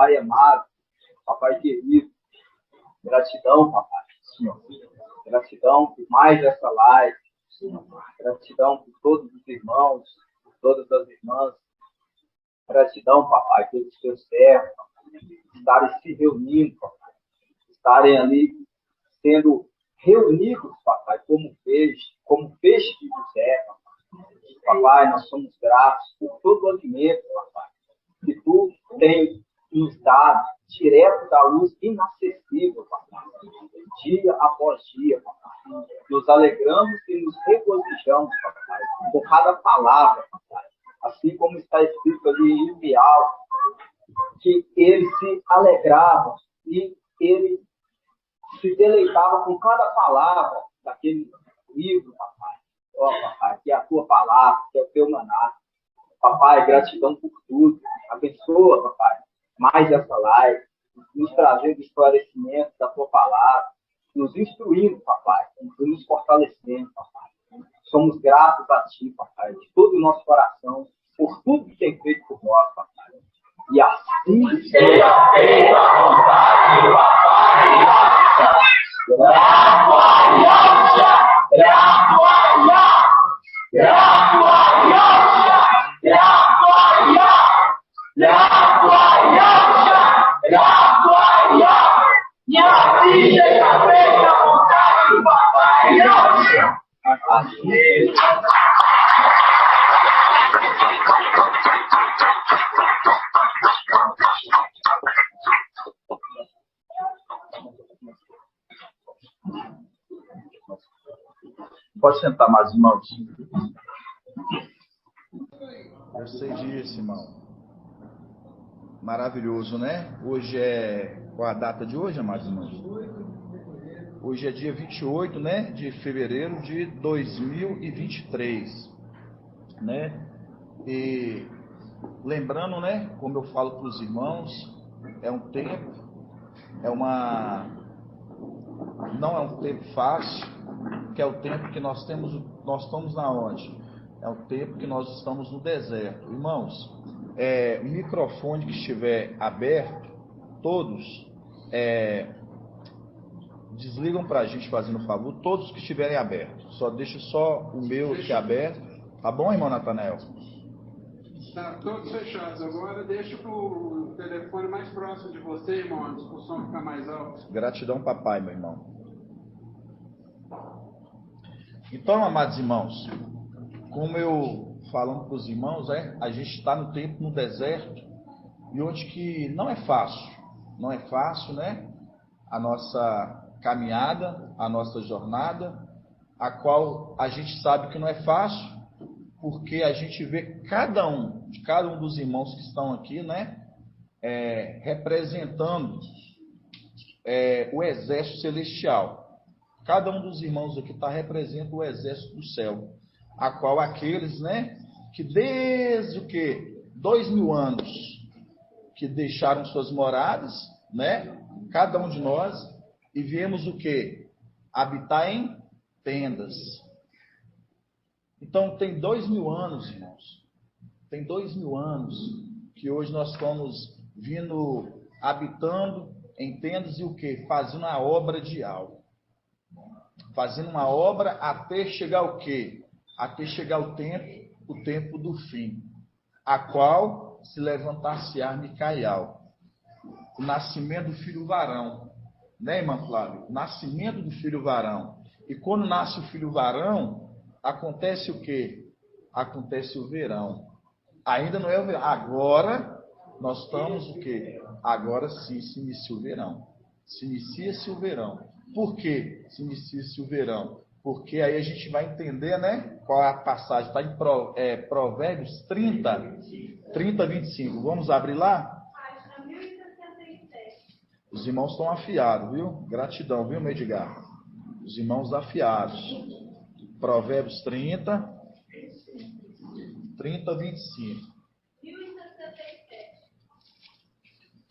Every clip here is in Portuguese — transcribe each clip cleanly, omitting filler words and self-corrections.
Pai amado, Papai querido, gratidão, Papai, Senhor. Gratidão por mais essa live, Senhor. Gratidão por todos os irmãos, por todas as irmãs. Gratidão, Papai, pelos teus servos, estarem se reunindo, Papai. Estarem ali sendo reunidos, Papai, como peixe de José, Papai. Papai, nós somos gratos por todo o alimento, Papai, que tu tem nos dado, direto da luz inacessível, Papai, dia após dia, Papai. Nos alegramos e nos regozijamos, Papai, com cada palavra, Papai. Assim como está escrito ali em Mial, que ele se alegrava e ele se deleitava com cada palavra daquele livro, Papai. Ó, Papai, que é a tua palavra, que é o teu maná. Papai, gratidão por tudo. Abençoa, Papai, mais essa live, nos trazendo esclarecimento da tua palavra, nos instruindo, Papai, nos fortalecendo, Papai. Somos gratos a ti, Papai, de todo o nosso coração, por tudo que tem feito por nós, Papai. E assim seja feita a vontade do Papai. E assim seja feita a vontade do Papai. Pode sentar, mais irmãos. Gostei disso, irmão. Maravilhoso, né? Hoje qual a data de hoje, amados irmãos? Hoje é dia 28, né? De fevereiro de 2023, né? E lembrando, né? Como eu falo para os irmãos, é um tempo, não é um tempo fácil, que é o tempo que nós estamos na onde? É o tempo que nós estamos no deserto. Irmãos, o microfone que estiver aberto, todos desligam para a gente, fazendo um favor, todos que estiverem abertos. Só deixa o meu aqui aberto. Tá bom, irmão Natanael? Tá, todos fechados. Agora deixa o telefone mais próximo de você, irmão, antes para o som ficar mais alto. Gratidão, papai, meu irmão. Então, amados irmãos, como eu falando para os irmãos, a gente está no tempo no deserto, e onde que não é fácil, né? A nossa caminhada, a nossa jornada, a qual a gente sabe que não é fácil, porque a gente vê cada um dos irmãos que estão aqui, né? Representando o exército celestial. Cada um dos irmãos aqui representa o exército do céu, a qual aqueles, né, que desde 2.000 anos que deixaram suas moradas, né, cada um de nós, e viemos habitar em tendas. Então tem 2.000 anos, irmãos, tem 2.000 anos que hoje nós estamos vindo habitando em tendas e fazendo a obra de algo. Fazendo uma obra até chegar até chegar o tempo do fim, a qual se levantar-se-á Micael, o nascimento do filho varão, né, irmã Flávia? O nascimento do filho varão. E quando nasce o filho varão, acontece o quê? Acontece o verão. Ainda não é o verão. Agora nós estamos Agora sim se inicia o verão. Se inicia-se o verão. Por que se inicia-se o verão? Porque aí a gente vai entender, né? Qual é a passagem? Está em Provérbios 30, 25. Vamos abrir lá? Os irmãos estão afiados, viu? Gratidão, viu, Medigar? Os irmãos afiados. Provérbios 30, 25.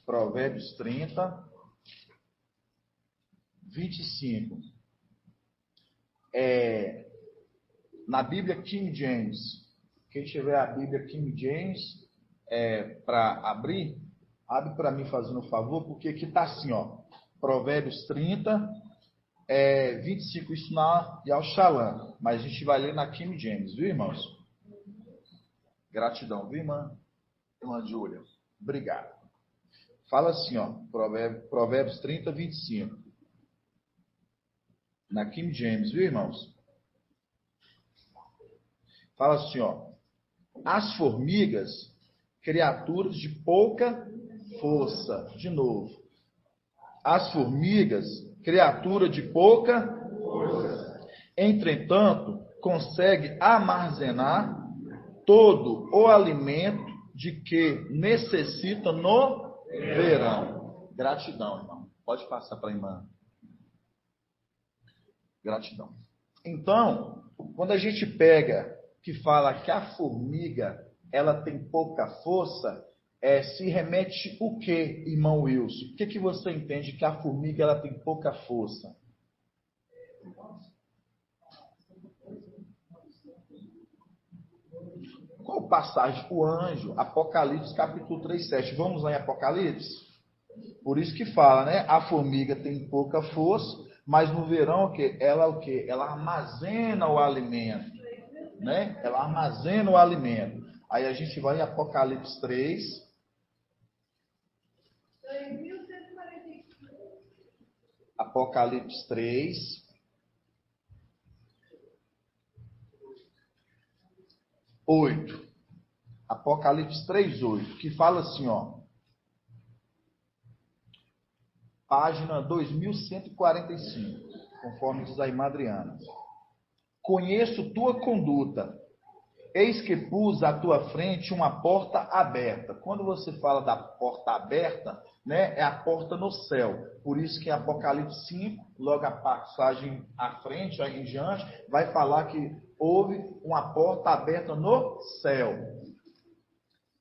Provérbios 30, 25. Na Bíblia King James, quem tiver a Bíblia King James para abrir, Abre para mim fazendo um favor, porque aqui está assim, ó. Provérbios 30, 25, isso na Yalshalan. Mas a gente vai ler na King James, viu, irmãos? Gratidão, viu, irmã? Irmã Júlia. Obrigado. Fala assim, ó. Provérbios 30, 25. Na King James, viu, irmãos? Fala assim, ó. As formigas, criaturas de pouca força. De novo. As formigas, criatura de pouca força. Entretanto, consegue armazenar todo o alimento de que necessita no verão. Gratidão, irmão. Pode passar para a irmã. Gratidão. Então, quando a gente pega que fala que a formiga ela tem pouca força, se remete o que, irmão Wilson? O que você entende que a formiga ela tem pouca força? Qual passagem? O anjo, Apocalipse capítulo 3, 7. Vamos lá em Apocalipse? Por isso que fala, né? A formiga tem pouca força, mas no verão o quê? Ela armazena o alimento, né? Ela armazena o alimento. Aí a gente vai em Apocalipse 3. Apocalipse 3. 8. Apocalipse 3, 8. Que fala assim, ó. Página 2145. Conforme diz a irmã Adriana. Conheço tua conduta. Eis que pus à tua frente uma porta aberta. Quando você fala da porta aberta, né, é a porta no céu. Por isso que em Apocalipse 5, logo a passagem à frente, aí em diante, vai falar que houve uma porta aberta no céu.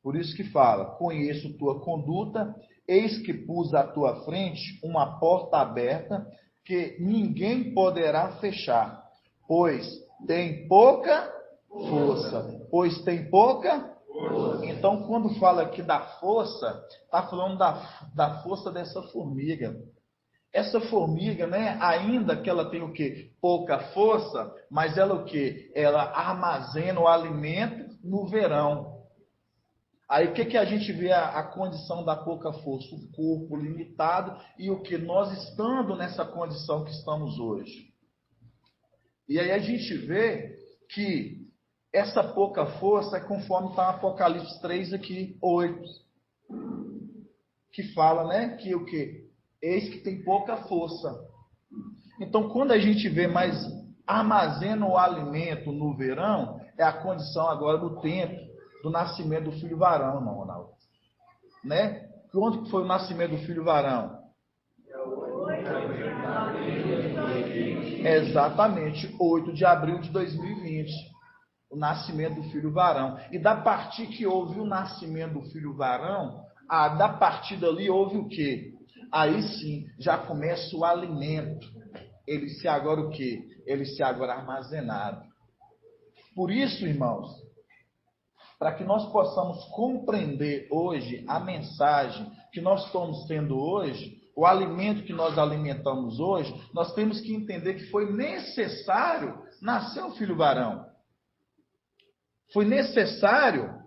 Por isso que fala, conheço tua conduta, eis que pus à tua frente uma porta aberta que ninguém poderá fechar, pois tem pouca força. Pois tem pouca força. Então, quando fala aqui da força, está falando da força dessa formiga. Essa formiga, né, ainda que ela tenha o quê? Pouca força, mas ela o quê? Ela armazena o alimento no verão. Aí o que a gente vê a condição da pouca força? O corpo limitado e o que? Nós estando nessa condição que estamos hoje. E aí a gente vê que essa pouca força é conforme está no Apocalipse 3 aqui, 8. Que fala, né? Que o quê? Eis que tem pouca força. Então, quando a gente vê mais armazena o alimento no verão, é a condição agora do tempo, do nascimento do filho varão, irmão Ronaldo. Né? Quando foi o nascimento do filho varão? Exatamente, 8 de abril de 2020. O nascimento do filho varão. E da partir que houve o nascimento do filho varão, da partir dali houve o quê? Aí sim, já começa o alimento. Ele se agora o quê? Ele se agora armazenado. Por isso, irmãos, para que nós possamos compreender hoje a mensagem que nós estamos tendo hoje, o alimento que nós alimentamos hoje, nós temos que entender que foi necessário nascer um filho varão. Foi necessário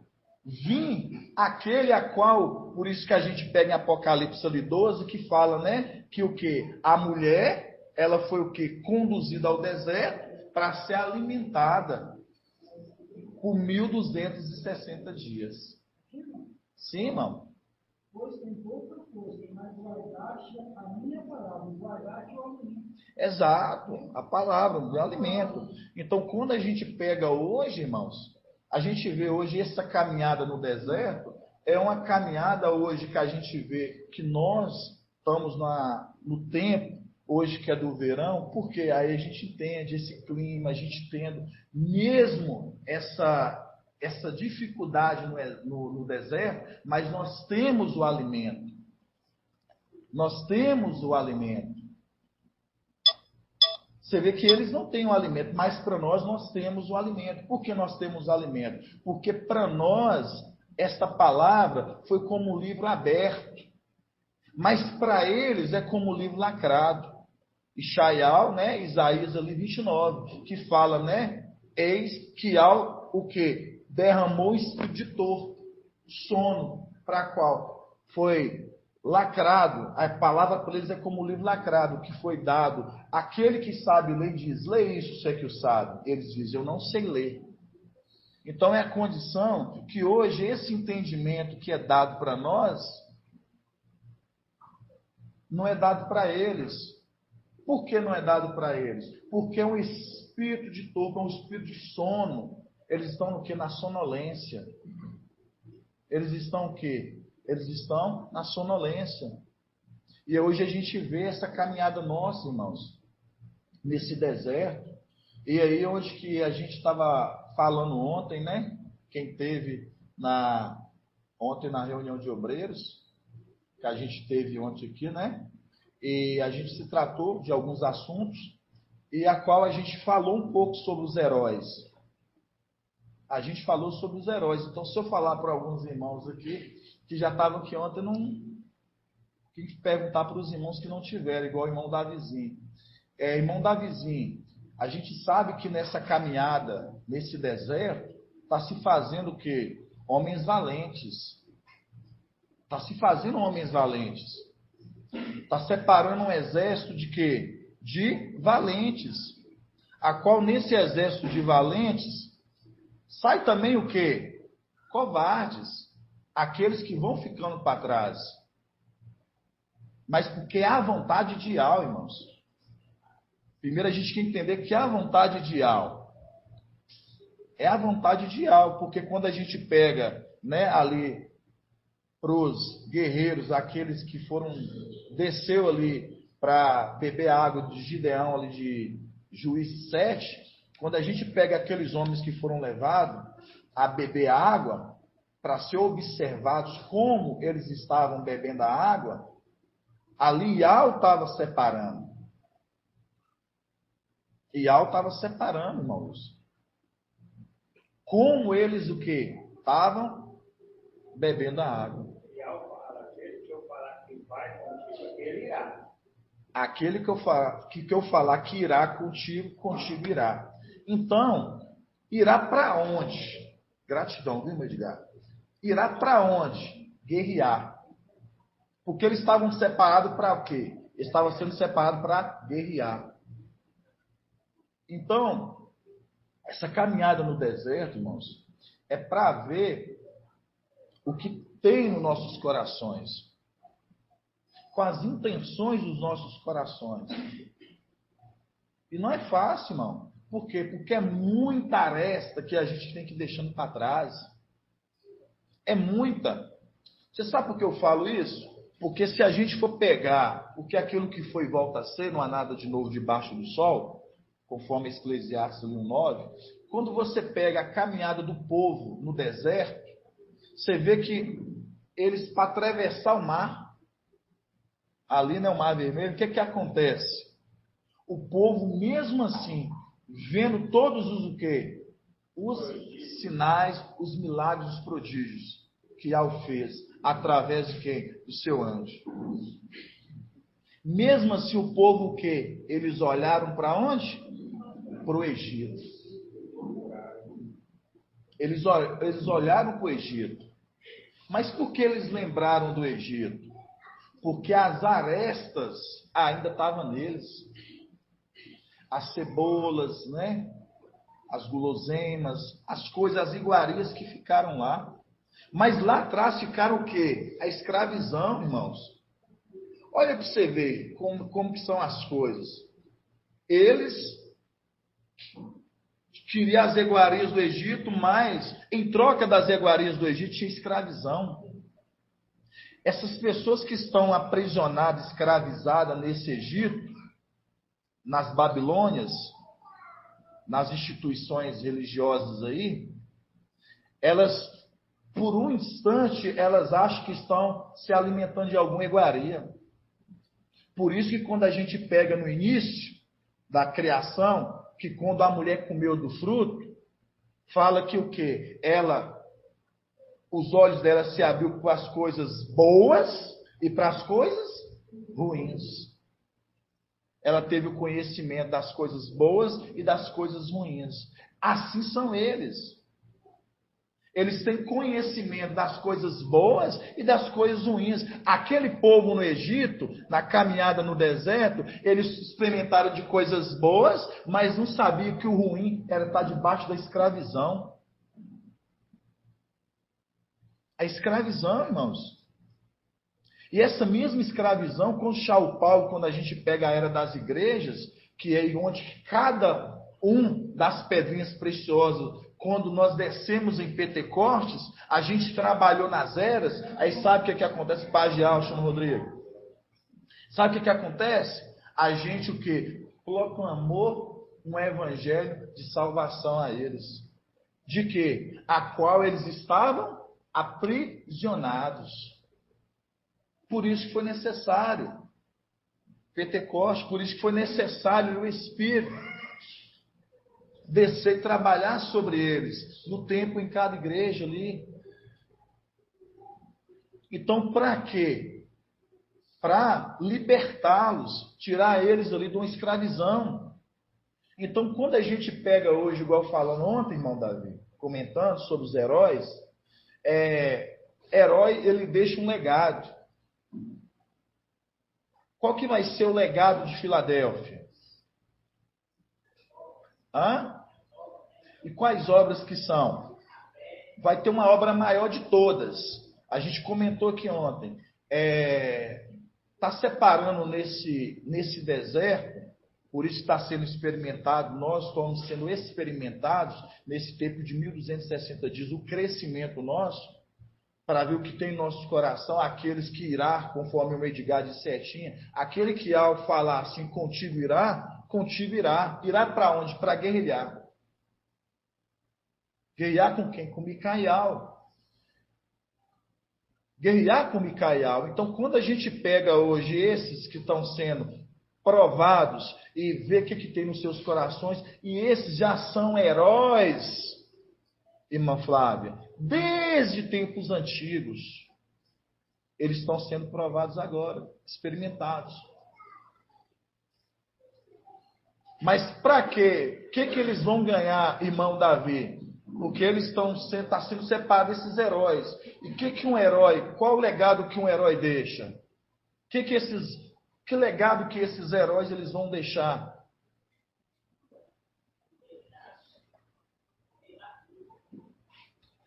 vir aquele a qual, por isso que a gente pega em Apocalipse ali 12, que fala, né, que o que? A mulher, ela foi o que? Conduzida ao deserto para ser alimentada por 1.260 dias. Sim, irmão? Pois tem pouca coisa, mas guardaste a minha palavra, guardaste o alimento. Exato, a palavra, o alimento. Então, quando a gente pega hoje, irmãos, a gente vê hoje essa caminhada no deserto, é uma caminhada hoje que a gente vê que nós estamos no tempo, hoje que é do verão, porque aí a gente entende esse clima, a gente entende mesmo essa dificuldade no deserto, mas nós temos o alimento. Nós temos o alimento. Você vê que eles não têm o alimento, mas para nós temos o alimento. Por que nós temos o alimento? Porque para nós esta palavra foi como um livro aberto. Mas para eles é como um livro lacrado. Ishaial, né? Isaías ali 29, que fala, né? Eis que ao o que? Derramou espírito de torto, sono, para qual foi lacrado. A palavra para eles é como um livro lacrado, que foi dado. Aquele que sabe ler diz, lê isso, você que o sabe. Eles dizem, eu não sei ler. Então é a condição que hoje esse entendimento que é dado para nós, não é dado para eles. Por que não é dado para eles? Porque é um espírito de torpor, é um espírito de sono. Eles estão no quê? Na sonolência. Eles estão o quê? Eles estão na sonolência. E hoje a gente vê essa caminhada nossa, irmãos, nesse deserto. E aí onde que a gente estava falando ontem, né? Quem teve ontem na reunião de obreiros, que a gente teve ontem aqui, né? E a gente se tratou de alguns assuntos, e a qual a gente falou um pouco sobre os heróis. A gente falou sobre os heróis. Então, se eu falar para alguns irmãos aqui, que já estavam aqui ontem, tem que perguntar para os irmãos que não tiveram, igual o irmão Davizinho. Irmão Davizinho, a gente sabe que nessa caminhada, nesse deserto, está se fazendo o quê? Homens valentes. Está se fazendo homens valentes. Está separando um exército de quê? De valentes. A qual nesse exército de valentes sai também o quê? Covardes. Aqueles que vão ficando para trás. Mas porque há vontade de Al, irmãos. Primeiro a gente tem que entender que há vontade de Al. É a vontade de Al, porque quando a gente pega, né, ali para os guerreiros, aqueles que desceu ali para beber água de Gideão, ali de Juízes 7, quando a gente pega aqueles homens que foram levados a beber água, para ser observados como eles estavam bebendo a água, ali Ial estava separando. Ial estava separando, irmãos. Como eles o quê? Estavam bebendo a água. Aquele que eu falar que irá contigo, contigo irá. Então, irá para onde? Gratidão, viu, Edgar? Irá para onde? Guerrear. Porque eles estavam separados para o quê? Eles estavam sendo separados para guerrear. Então, essa caminhada no deserto, irmãos, é para ver o que tem nos nossos corações. Com as intenções dos nossos corações. E não é fácil, irmão. Por quê? Porque é muita aresta que a gente tem que ir deixando para trás. É muita. Você sabe por que eu falo isso? Porque se a gente for pegar o que aquilo que foi volta a ser, não há nada de novo debaixo do sol, conforme Eclesiastes 1:9, quando você pega a caminhada do povo no deserto, você vê que eles, para atravessar o mar, ali no Mar Vermelho, o que acontece? O povo, mesmo assim, vendo todos os o quê? Os sinais, os milagres, os prodígios que Al fez, através de quem? Do seu anjo. Mesmo assim, o povo o quê? Eles olharam para onde? Para o Egito. Eles olharam para o Egito. Mas por que eles lembraram do Egito? Porque as arestas ainda estavam neles. As cebolas, né? As guloseimas, as coisas, as iguarias que ficaram lá. Mas lá atrás ficaram o quê? A escravidão, irmãos. Olha para você ver como que são as coisas. Eles queriam as iguarias do Egito, mas em troca das iguarias do Egito tinha escravidão. Essas pessoas que estão aprisionadas, escravizadas nesse Egito, nas Babilônias, nas instituições religiosas aí, elas, por um instante, elas acham que estão se alimentando de alguma iguaria. Por isso que quando a gente pega no início da criação, que quando a mulher comeu do fruto, fala que o quê? Ela os olhos dela se abriu para as coisas boas e para as coisas ruins. Ela teve o conhecimento das coisas boas e das coisas ruins. Assim são eles. Eles têm conhecimento das coisas boas e das coisas ruins. Aquele povo no Egito, na caminhada no deserto, eles experimentaram de coisas boas, mas não sabiam que o ruim era estar debaixo da escravidão. A escravidão, irmãos. E essa mesma escravidão, com São Paulo, quando a gente pega a era das igrejas, que é onde cada um das pedrinhas preciosas, quando nós descemos em Pentecostes, a gente trabalhou nas eras, aí sabe o que acontece? Pagial, chama Rodrigo. Sabe o que acontece? A gente o quê? Proclamou um evangelho de salvação a eles. De quê? A qual eles estavam aprisionados. Por isso que foi necessário Pentecostes, por isso que foi necessário o Espírito descer e trabalhar sobre eles, no tempo em cada igreja ali. Então, para quê? Para libertá-los, tirar eles ali de uma escravidão. Então, quando a gente pega hoje, igual falando ontem, irmão Davi, comentando sobre os heróis, herói, ele deixa um legado. Qual que vai ser o legado de Filadélfia? E quais obras que são? Vai ter uma obra maior de todas. A gente comentou aqui ontem. Está separando nesse deserto, por isso está sendo experimentado, nós estamos sendo experimentados nesse tempo de 1260 dias, o crescimento nosso, para ver o que tem em nosso coração, aqueles que irá, conforme o Edgar de Setinha, aquele que ao falar assim, contigo irá. Irá para onde? Para guerrilhar. Guerrilhar com quem? Com Micaial. Guerrilhar com Micaial. Então, quando a gente pega hoje esses que estão sendo provados e vê o que tem nos seus corações, e esses já são heróis, irmã Flávia, desde tempos antigos, eles estão sendo provados agora, experimentados. Mas para quê? O que eles vão ganhar, irmão Davi? Porque eles estão sendo separados desses heróis. E que um herói, qual o legado que um herói deixa? Que legado que esses heróis eles vão deixar?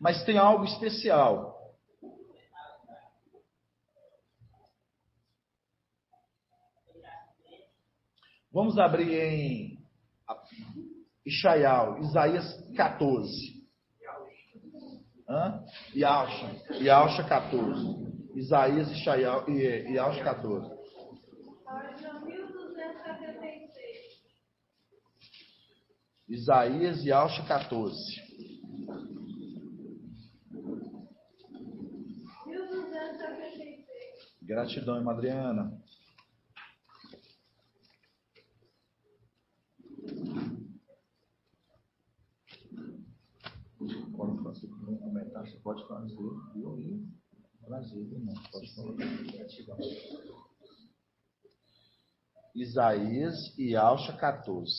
Mas tem algo especial. Vamos abrir em Isaías 14. Yauxa 14. Isaías e Yauxa 14. Isaías e Yauxa 14. Gratidão, irmã Adriana. Quando você comentar, você pode fazer. Prazer, irmão. Pode falar. Gratidão. Isaías e Yauxa 14.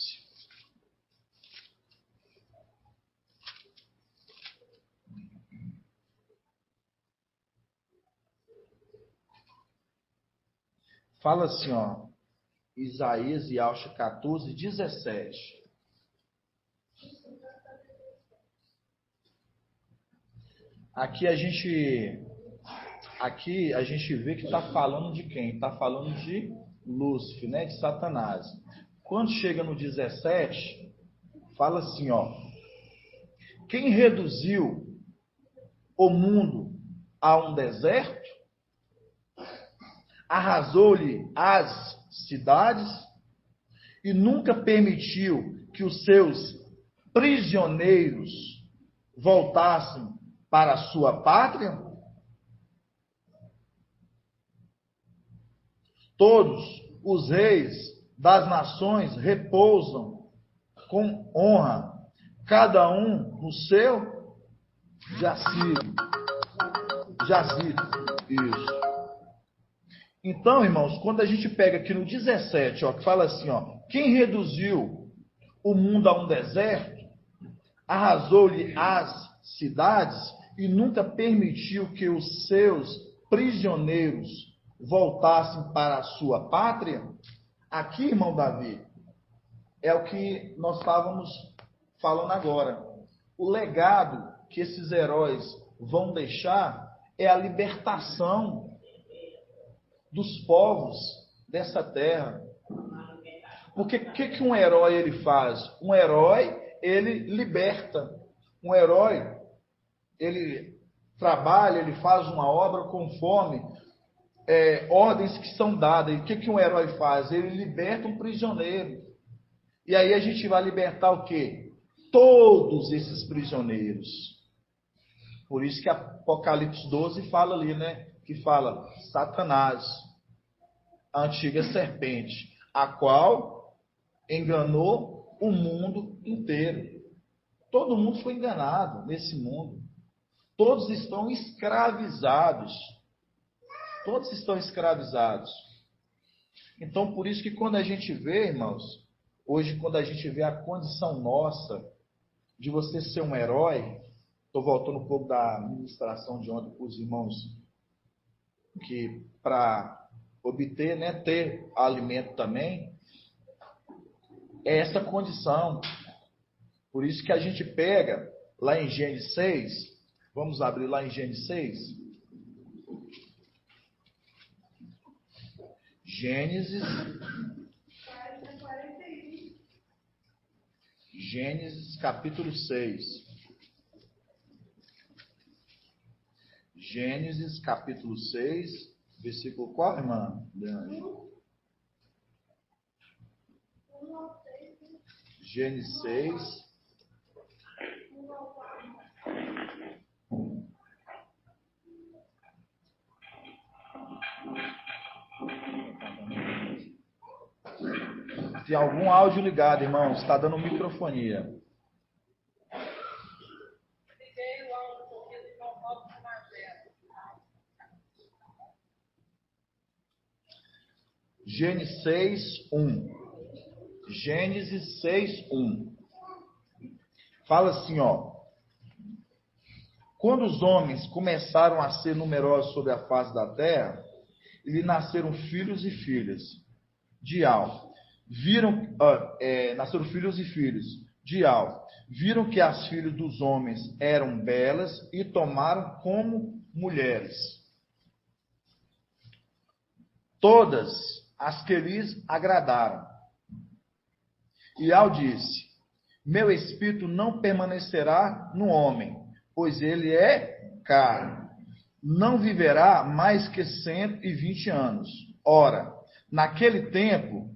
Fala assim, ó. Isaías e Yauxa 14, 17. Aqui a gente vê que está falando de quem? Está falando de Lúcifer, né? De Satanás. Quando chega no 17, fala assim, ó. Quem reduziu o mundo a um deserto, arrasou-lhe as cidades e nunca permitiu que os seus prisioneiros voltassem para a sua pátria? Todos os reis das nações repousam com honra, cada um no seu jacigo. jazido. Isso. Então, irmãos, quando a gente pega aqui no 17, ó, que fala assim, ó, quem reduziu o mundo a um deserto, arrasou-lhe as cidades e nunca permitiu que os seus prisioneiros voltassem para a sua pátria? Aqui, irmão Davi, é o que nós estávamos falando agora. O legado que esses heróis vão deixar é a libertação dos povos dessa terra. Porque o que um herói ele faz? Um herói, ele liberta. Um herói, ele trabalha, ele faz uma obra conforme ordens que são dadas. E o que um herói faz? Ele liberta um prisioneiro. E aí a gente vai libertar o quê? Todos esses prisioneiros. Por isso que Apocalipse 12 fala ali, né? Que fala Satanás, a antiga serpente, a qual enganou o mundo inteiro. Todo mundo foi enganado nesse mundo. Todos estão escravizados. Todos estão escravizados. Então, por isso que quando a gente vê, irmãos, hoje quando a gente vê a condição nossa de você ser um herói, estou voltando um pouco da ministração de ontem para os irmãos, que para obter, né, ter alimento também, é essa condição. Por isso que a gente pega lá em Gênesis 6, vamos abrir lá em Gênesis 6. Gênesis capítulo 6. Gênesis capítulo 6, versículo qual, irmã? Gênesis 6. Tem algum áudio ligado, irmãos? Está dando microfonia. Gênesis 6, 1. Gênesis 6, 1. Fala assim, ó. Quando os homens começaram a ser numerosos sobre a face da terra, lhe nasceram filhos e filhas de Al. Nasceram filhos e filhos de Al. Viram que as filhas dos homens eram belas e tomaram como mulheres todas as que lhes agradaram. E Al disse: meu espírito não permanecerá no homem, pois ele é carne. Não viverá mais que 120 anos. Ora, naquele tempo,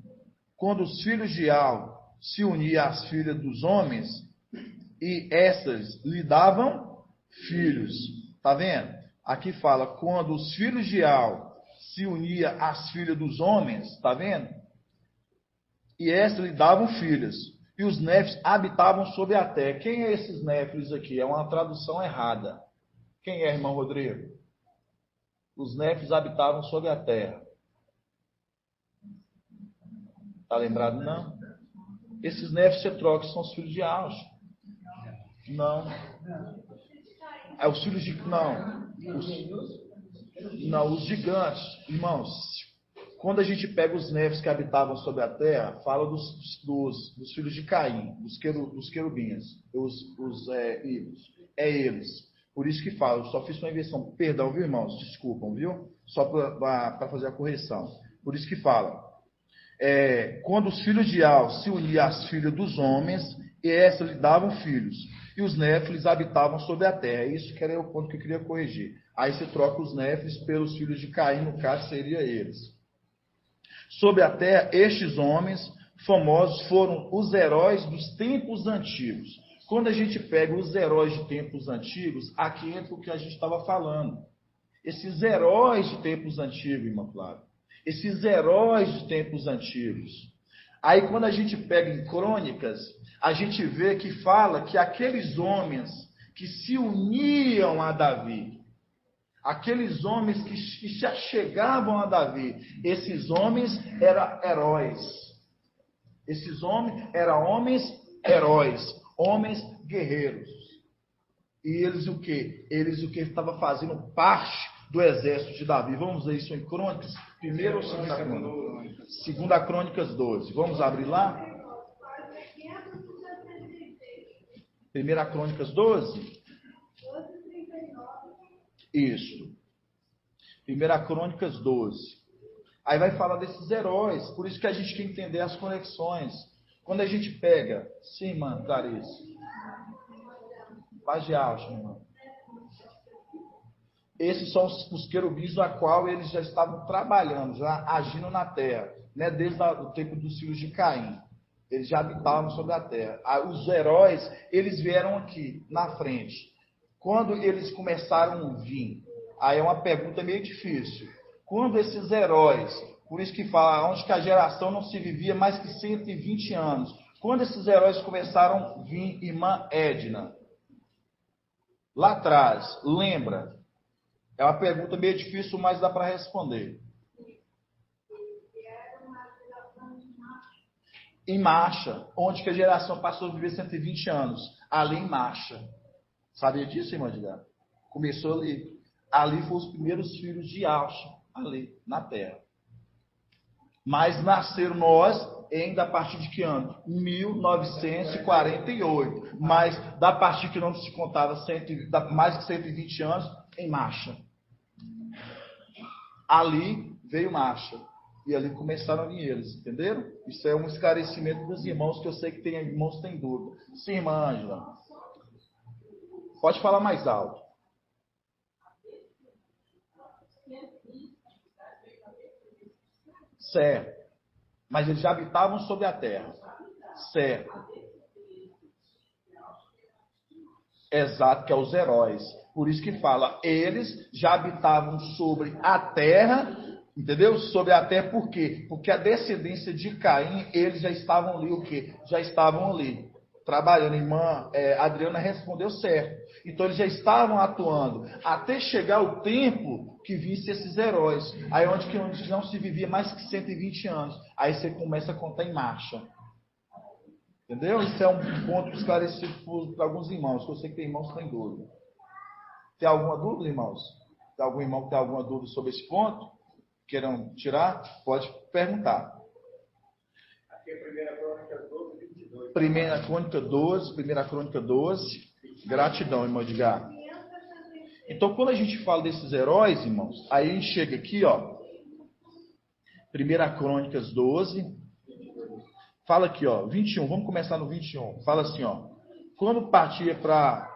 quando os filhos de Al se uniam às filhas dos homens, e essas lhe davam filhos. Tá vendo? Aqui fala, quando os filhos de Al se uniam às filhas dos homens, tá vendo? E essas lhe davam filhas. E os néfios habitavam sobre a terra. Quem é esses néfios aqui? É uma tradução errada. Quem é, irmão Rodrigo? Os néfios habitavam sobre a terra. Tá lembrado? Não. Esses néfios você troca, são os filhos de Al. Não. É os filhos de... Não, os gigantes. Irmãos, quando a gente pega os néfios que habitavam sobre a terra, fala dos filhos de Caim, dos querubins, os ídolos. É eles. Por isso que fala, eu só fiz uma inversão. Perdão, viu, irmãos? Desculpam, viu? Só para fazer a correção. Por isso que fala. Quando os filhos de Al se uniam às filhas dos homens, e essas lhe davam filhos. E os néfios habitavam sobre a terra. Isso que era o ponto que eu queria corrigir. Aí você troca os néfios pelos filhos de Caim, no caso seria eles. Sobre a terra, estes homens famosos foram os heróis dos tempos antigos. Quando a gente pega os heróis de tempos antigos, aqui entra o que a gente estava falando. Esses heróis de tempos antigos, irmão Flávio. Esses heróis de tempos antigos. Aí quando a gente pega em Crônicas, a gente vê que fala que aqueles homens que se uniam a Davi, aqueles homens que se achegavam a Davi, esses homens eram heróis. Esses homens eram homens heróis, homens guerreiros. E eles o quê? Eles o que estavam fazendo parte do exército de Davi. Vamos ver isso em Crônicas, primeira ou segunda Crônicas? Segunda Crônicas 12. Vamos abrir lá? Primeira Crônicas 12? Isso. Primeira Crônicas 12. Aí vai falar desses heróis. Por isso que a gente quer entender as conexões. Quando a gente pega... Sim, mano, Clarice. Paz de alto, irmão. Esses são os querubins a qual eles já estavam trabalhando, já agindo na terra. Né? Desde o tempo dos filhos de Caim. Eles já habitavam sobre a terra. Os heróis, eles vieram aqui, na frente. Quando eles começaram a vir, aí é uma pergunta meio difícil. Quando esses heróis, por isso que fala, onde que a geração não se vivia mais que 120 anos. Quando esses heróis começaram a vir, irmã Edna, lá atrás, lembra? É uma pergunta meio difícil, mas dá para responder. Em marcha, onde que a geração passou a viver 120 anos? Ali em marcha. Sabia disso, irmã Edgar? Começou ali. Ali foram os primeiros filhos de Alcha, ali, na terra. Mas nasceram nós ainda a partir de que ano? 1948. Mas da partir que não se contava mais de 120 anos, em marcha. Ali veio marcha. E ali começaram a vir eles, entenderam? Isso é um esclarecimento dos irmãos, que eu sei que tem irmãos que têm dúvida. Sim, irmã Ângela. Pode falar mais alto. Certo. Mas eles já habitavam sobre a terra. Certo. Exato, que é os heróis. Por isso que fala, eles já habitavam sobre a terra, entendeu? Sobre a terra, por quê? Porque a descendência de Caim, eles já estavam ali, o quê? Já estavam ali, trabalhando. A irmã Adriana respondeu certo. Então eles já estavam atuando, até chegar o tempo que visse esses heróis. Aí onde não se vivia mais que 120 anos. Aí você começa a contar em marcha. Entendeu? Isso é um ponto esclarecido para alguns irmãos, que eu sei que tem irmãos que têm dúvida. Tem alguma dúvida, irmãos? Tem algum irmão que tem alguma dúvida sobre esse ponto? Queiram tirar? Pode perguntar. Aqui é 1 Crônicas 12, 22. 1 Crônica 12. Gratidão, irmão Edgar. Então, quando a gente fala desses heróis, irmãos, aí a gente chega aqui, ó. 1 Crônicas 12. Fala aqui, ó, 21. Vamos começar no 21. Fala assim, ó. Quando partia para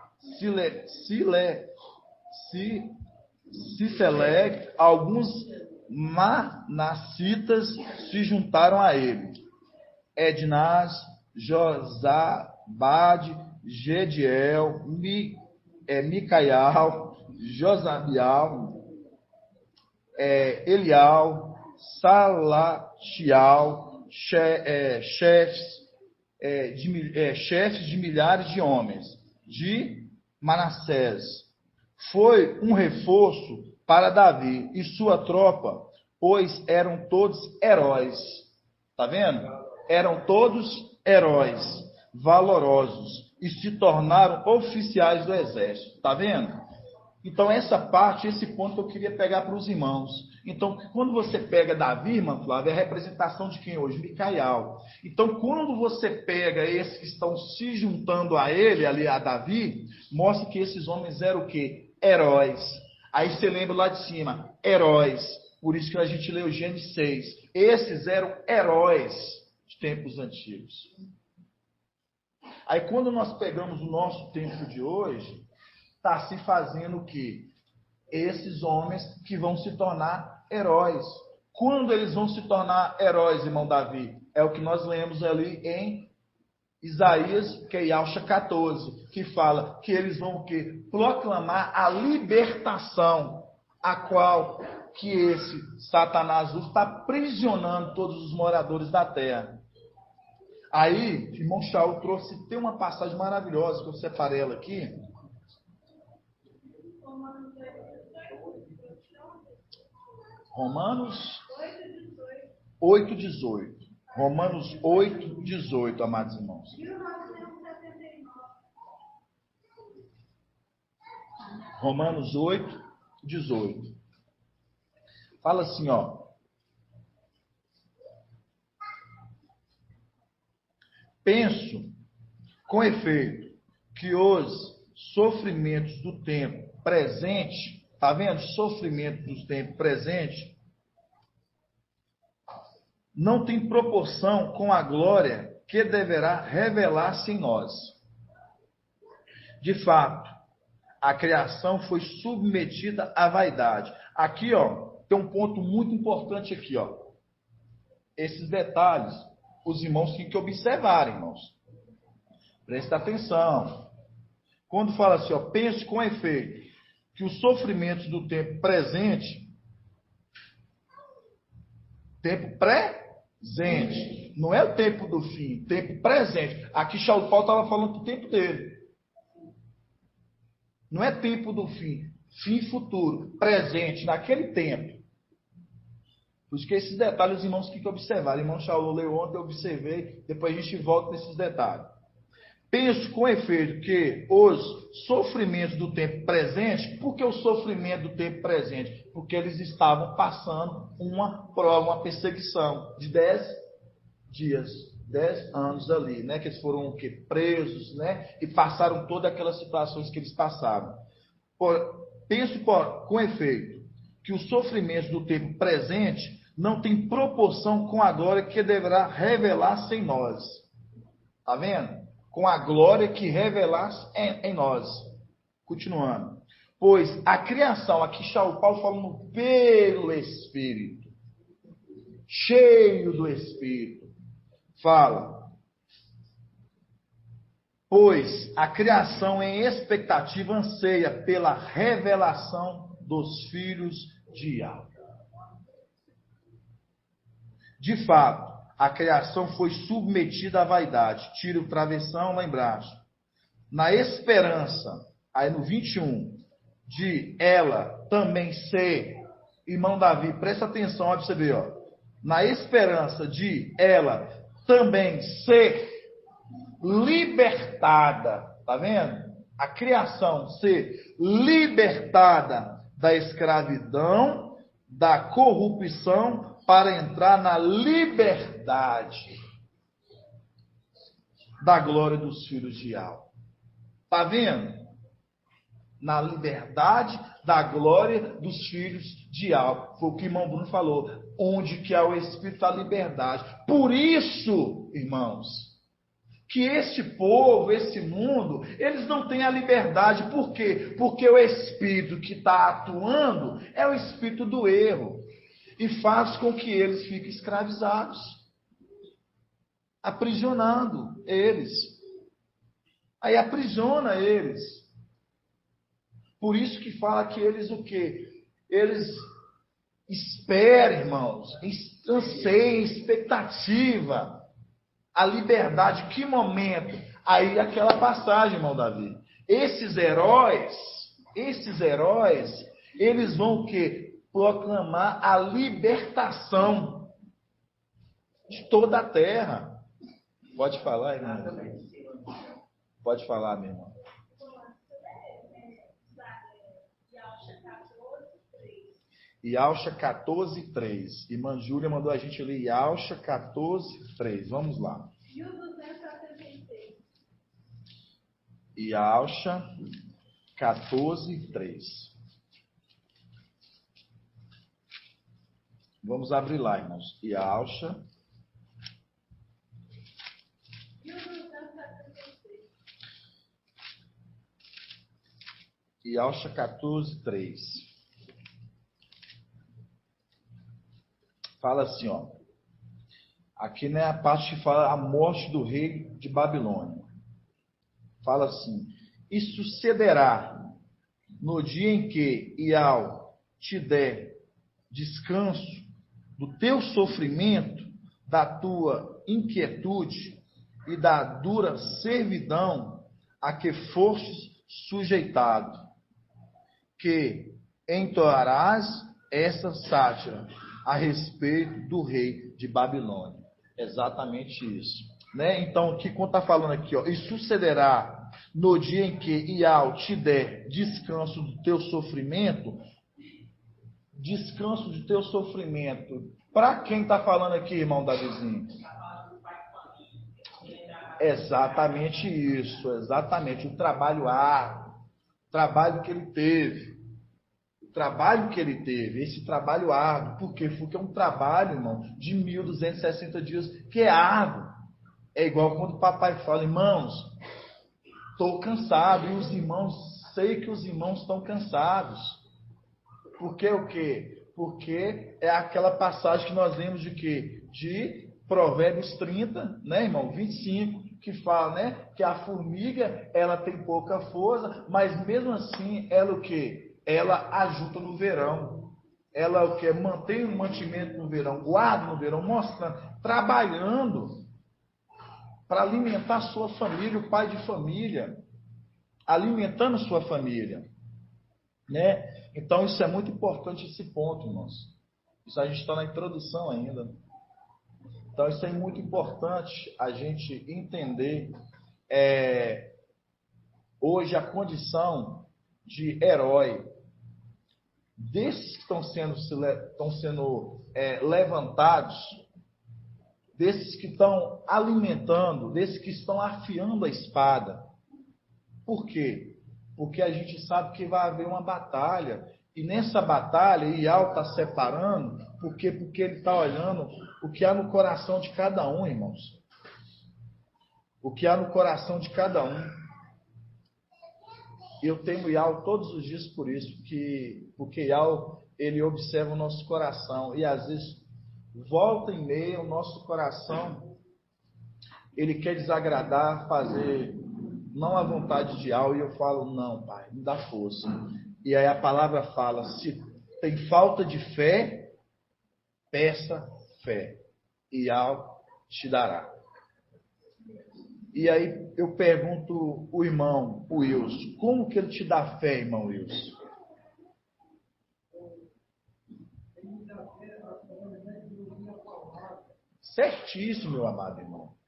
Cicelec, alguns manassitas se juntaram a ele. Ednás, Josabade, Gediel, Micaial, Josabial, Elial, Salatial, chefes de milhares de homens de Manassés. Foi um reforço para Davi e sua tropa, pois eram todos heróis. Tá vendo? Eram todos heróis, valorosos, e se tornaram oficiais do exército. Tá vendo? Então, essa parte, esse ponto que eu queria pegar para os irmãos. Então, quando você pega Davi, irmã Flávia, é a representação de quem hoje? Micaial. Então, quando você pega esses que estão se juntando a ele, ali a Davi, mostra que esses homens eram o quê? Heróis. Aí você lembra lá de cima, heróis. Por isso que a gente leu Gênesis 6. Esses eram heróis de tempos antigos. Aí, quando nós pegamos o nosso tempo de hoje, está se fazendo o quê? Esses homens que vão se tornar heróis. Quando eles vão se tornar heróis, irmão Davi? É o que nós lemos ali em Isaías, que é Yalcha 14, que fala que eles vão o quê? Proclamar a libertação, a qual que esse Satanás está aprisionando todos os moradores da terra. Aí, o irmão Shaul trouxe, tem uma passagem maravilhosa, que eu separei ela aqui. Romanos 8:18. Romanos 8:18, amados irmãos. Romanos 8:18. Fala assim, ó. Penso, com efeito, que os sofrimentos do tempo presente, tá vendo? Sofrimento do tempo presente não tem proporção com a glória que deverá revelar-se em nós. De fato, a criação foi submetida à vaidade. Aqui, ó, tem um ponto muito importante aqui, ó. Esses detalhes, os irmãos têm que observar, irmãos. Presta atenção. Quando fala assim, ó, pense com efeito que os sofrimentos do tempo presente, tempo presente, não é o tempo do fim, tempo presente. Aqui Paulo estava falando do tempo dele. Não é tempo do fim, fim futuro, presente, naquele tempo. Por isso que esses detalhes os irmãos têm que observar. O irmão Shaul leu ontem, eu observei, depois a gente volta nesses detalhes. Penso com efeito que os sofrimentos do tempo presente, por que o sofrimento do tempo presente? Porque eles estavam passando uma prova, uma perseguição de 10 dias, 10 anos ali, né? Que eles foram presos, né? E passaram todas aquelas situações que eles passaram. Penso com efeito que os sofrimentos do tempo presente não têm proporção com a glória que deverá revelar-se em nós. Tá vendo? Com a glória que revelasse em nós. Continuando. Pois a criação, aqui Paulo falando pelo Espírito, cheio do Espírito, fala. Pois a criação em expectativa anseia pela revelação dos filhos de Yahvé. De fato, a criação foi submetida à vaidade. Tira o travessão lá embaixo. Na esperança, aí no 21, de ela também ser, irmão Davi, presta atenção, olha para você ver, ó. Na esperança de ela também ser libertada, tá vendo? A criação ser libertada da escravidão, da corrupção, para entrar na liberdade da glória dos filhos de Yahvé. Está vendo? Na liberdade da glória dos filhos de Yahvé. Foi o que o irmão Bruno falou. Onde que há o Espírito, há liberdade. Por isso, irmãos, que este povo, esse mundo, eles não têm a liberdade. Por quê? Porque o Espírito que está atuando é o Espírito do erro. E faz com que eles fiquem escravizados, aprisionando eles. Aí aprisiona eles. Por isso que fala que eles o quê? Eles esperam, irmãos, anseiem, expectativa, a liberdade. Que momento? Aí aquela passagem, irmão Davi. Esses heróis, eles vão o quê? Proclamar a libertação de toda a terra. Pode falar, irmão? Pode falar, meu irmão. Yalcha 14:3. Irmã Júlia mandou a gente ler Yalcha 14:3. Vamos lá. Yalcha 14:3. Vamos abrir lá, irmãos. Yalcha. Yalcha 14:3. Fala assim, ó. Aqui não é a parte que fala a morte do rei de Babilônia. Fala assim: e sucederá no dia em que Yahvé te der descanso do teu sofrimento, da tua inquietude e da dura servidão a que fostes sujeitado, que entoarás essa sátira a respeito do rei de Babilônia. Exatamente isso. Né? Então, o que está falando aqui? Ó, e sucederá no dia em que Iau te der descanso do teu sofrimento. Descanso do teu sofrimento. Para quem está falando aqui, irmão Davizinho? Exatamente isso, exatamente. O trabalho árduo, o trabalho que ele teve. O trabalho que ele teve, esse trabalho árduo. Por quê? Porque é um trabalho, irmão, de 1.260 dias, que é árduo. É igual quando o papai fala, irmãos, estou cansado. E os irmãos, sei que os irmãos estão cansados. Porque o quê? Porque é aquela passagem que nós lemos de quê? De Provérbios 30, né, irmão? 25, que fala, né? Que a formiga, ela tem pouca força, mas mesmo assim, ela o quê? Ela ajuda no verão. Ela o quê? Mantém o mantimento no verão, guarda no verão, mostrando, trabalhando para alimentar sua família, o pai de família, alimentando sua família, né? Então, isso é muito importante, esse ponto, irmãos. Isso a gente está na introdução ainda. Então, isso é muito importante a gente entender hoje a condição de herói desses que estão sendo levantados, desses que estão alimentando, desses que estão afiando a espada. Por quê? Porque a gente sabe que vai haver uma batalha. E nessa batalha, Iau está separando. Por quê? Porque ele está olhando o que há no coração de cada um, irmãos. O que há no coração de cada um. E eu temo Iau todos os dias por isso. Porque Iau, ele observa o nosso coração. E às vezes, volta e meia, o nosso coração, ele quer desagradar, fazer não a vontade de Iau, e eu falo, não, pai, me dá força. E aí a palavra fala, se tem falta de fé, peça fé, e Iau te dará. E aí eu pergunto o irmão, o Wilson, como que ele te dá fé, irmão Wilson? Certíssimo, meu amado irmão.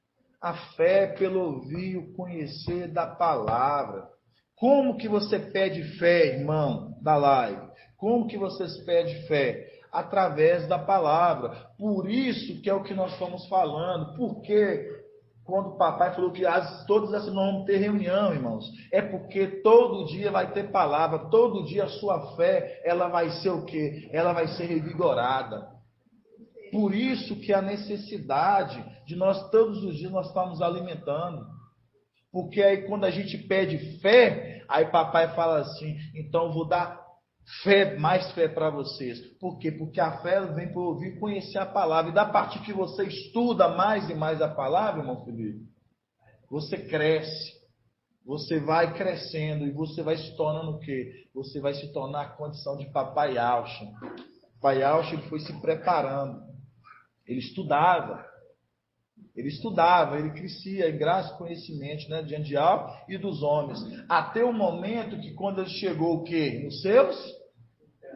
A fé é pelo ouvir e o conhecer da palavra. Como que você pede fé, irmão, da live? Como que vocês pedem fé? Através da palavra. Por isso que é o que nós estamos falando. Porque quando o papai falou que todas essas nós vamos ter reunião, irmãos, é porque todo dia vai ter palavra, todo dia a sua fé, ela vai ser o quê? Ela vai ser revigorada. Por isso que a necessidade de nós, todos os dias, nós estamos alimentando. Porque aí quando a gente pede fé, aí papai fala assim, então eu vou dar fé, mais fé para vocês. Por quê? Porque a fé vem para ouvir e conhecer a palavra. E da parte que você estuda mais e mais a palavra, irmão Felipe, você cresce. Você vai crescendo e você vai se tornando o quê? Você vai se tornar a condição de papai Alcha. Papai Alcha, ele foi se preparando. Ele estudava, ele crescia em graça e conhecimento, né, diante de Alfa e dos homens. Até o momento que quando ele chegou o quê? Nos seus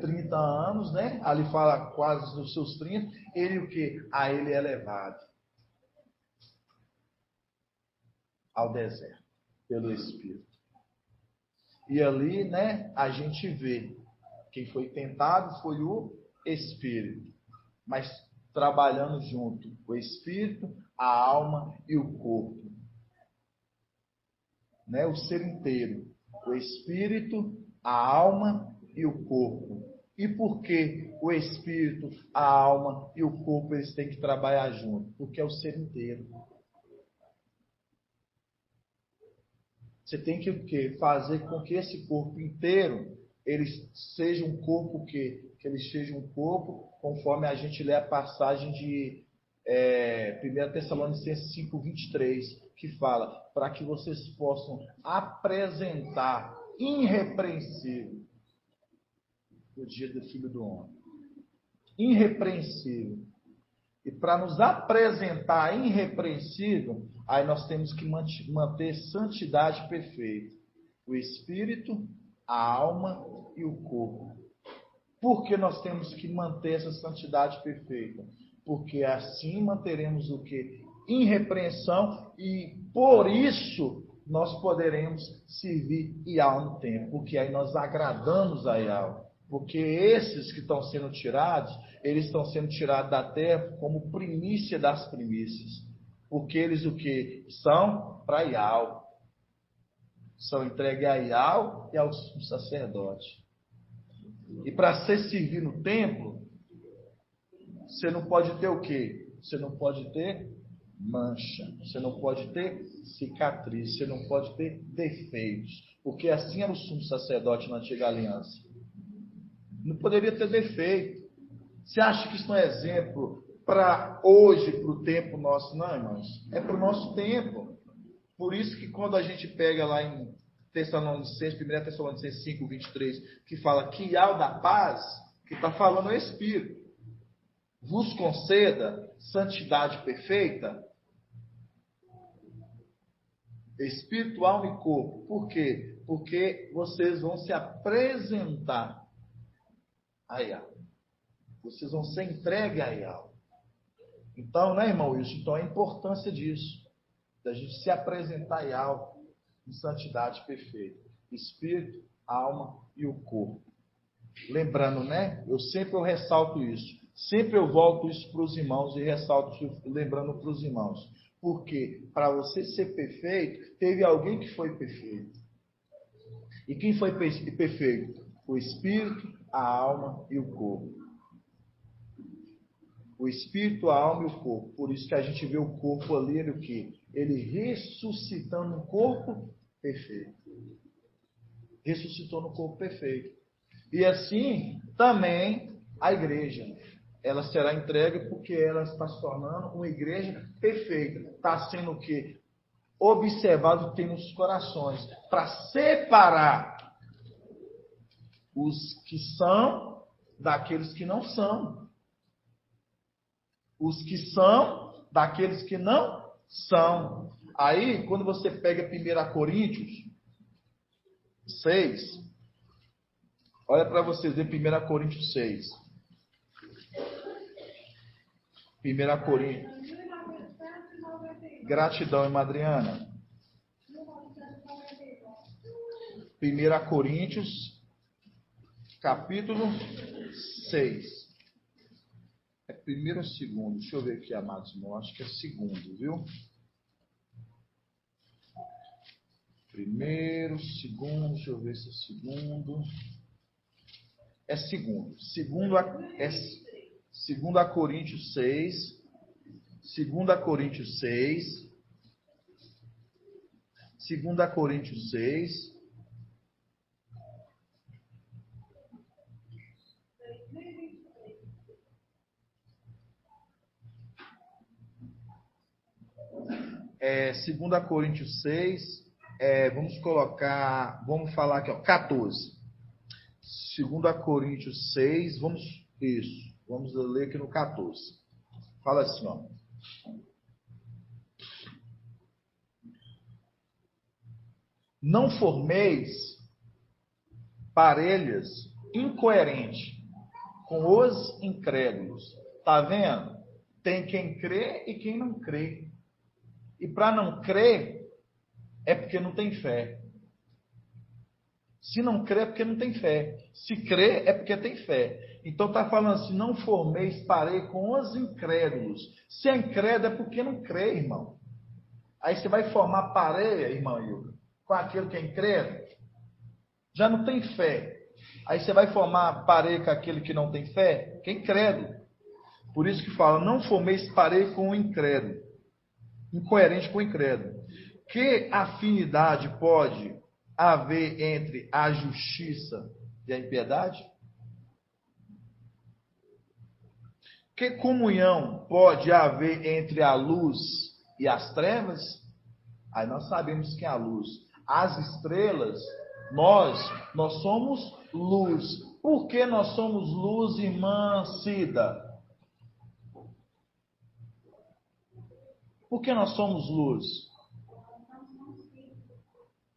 30 anos, né? Ali fala quase dos seus 30, ele o quê? A ele é levado ao deserto, pelo Espírito. E ali, né, a gente vê, quem foi tentado foi o Espírito, mas trabalhando junto, o espírito, a alma e o corpo. Né? O ser inteiro. O espírito, a alma e o corpo. E por que o espírito, a alma e o corpo eles têm que trabalhar junto? Porque é o ser inteiro. Você tem que o quê? Fazer com que esse corpo inteiro ele seja um corpo que ele seja um corpo, conforme a gente lê a passagem de 1 Tessalonicenses 5:23, que fala, para que vocês possam apresentar irrepreensível o dia do Filho do Homem. Irrepreensível. E para nos apresentar irrepreensível, aí nós temos que manter santidade perfeita. O espírito, a alma e o corpo. Por que nós temos que manter essa santidade perfeita? Porque assim manteremos o quê? Irrepreensão, e por isso nós poderemos servir Yahweh no templo, porque aí nós agradamos a Yahweh. Porque esses que estão sendo tirados, eles estão sendo tirados da terra como primícia das primícias. Porque eles o que? São para Yahweh. São entregues a Yahweh e ao sacerdote. E para ser servir no templo, você não pode ter o quê? Você não pode ter mancha, você não pode ter cicatriz, você não pode ter defeitos. Porque assim era o sumo sacerdote na antiga aliança. Não poderia ter defeito. Você acha que isso não é exemplo para hoje, para o tempo nosso? Não, irmãos. É para o nosso tempo. Por isso que quando a gente pega lá em Tessalonicenses, 1 Tessalonicenses 5, 23, que fala que Yahweh da paz, que está falando é o Espírito, vos conceda santidade perfeita, espírito, alma e corpo. Por quê? Porque vocês vão se apresentar a Yahweh. Vocês vão ser entregues a Yahweh. Então, né, irmão, isso então é a importância disso, da gente se apresentar a Yahweh em santidade perfeita, espírito, alma e o corpo. Lembrando, né? Eu ressalto isso. Sempre eu volto isso para os irmãos e ressalto isso, lembrando para os irmãos. Porque para você ser perfeito, teve alguém que foi perfeito. E quem foi perfeito? O espírito, a alma e o corpo. O espírito, a alma e o corpo. Por isso que a gente vê o corpo ali, ele o quê? Ele ressuscitando um corpo perfeito. Ressuscitou no corpo perfeito. E assim também a igreja. Ela será entregue porque ela está se tornando uma igreja perfeita. Está sendo o quê? Observado tem nos corações. Para separar os que são daqueles que não são. Os que são daqueles que não são. Aí, quando você pega 1 Coríntios 6, olha para vocês ver 1 Coríntios 6. 1 Coríntios. Gratidão, irmã Adriana. 1 Coríntios, capítulo 6. É primeiro ou segundo? Deixa eu ver aqui, amados irmãos. Acho que é segundo, viu? Primeiro, segundo, deixa eu ver se é segundo. É segundo. Segundo a Coríntios 6. 2 Coríntios 6. 2 Coríntios 6. É, 2 Coríntios 6. Vamos falar aqui, ó, 14. 2 Coríntios 6, vamos ler aqui no 14. Fala assim, ó. Não formeis parelhas incoerentes com os incrédulos. Tá vendo? Tem quem crê e quem não crê. E para não crer, é porque não tem fé. Se não crê, é porque não tem fé. Se crê, é porque tem fé. Então está falando assim, não formeis parelha com os incrédulos. Se é incrédulo, é porque não crê, irmão. Aí você vai formar parelha, irmão Hilda, com aquele que é incrédulo. Já não tem fé. Aí você vai formar parelha com aquele que não tem fé, que é incrédulo. Por isso que fala, não formeis parelha com o incrédulo. Incoerente com o incrédulo. Que afinidade pode haver entre a justiça e a impiedade? Que comunhão pode haver entre a luz e as trevas? Aí nós sabemos que é a luz. As estrelas, nós somos luz. Por que nós somos luz, irmã Cida? Por que nós somos luz?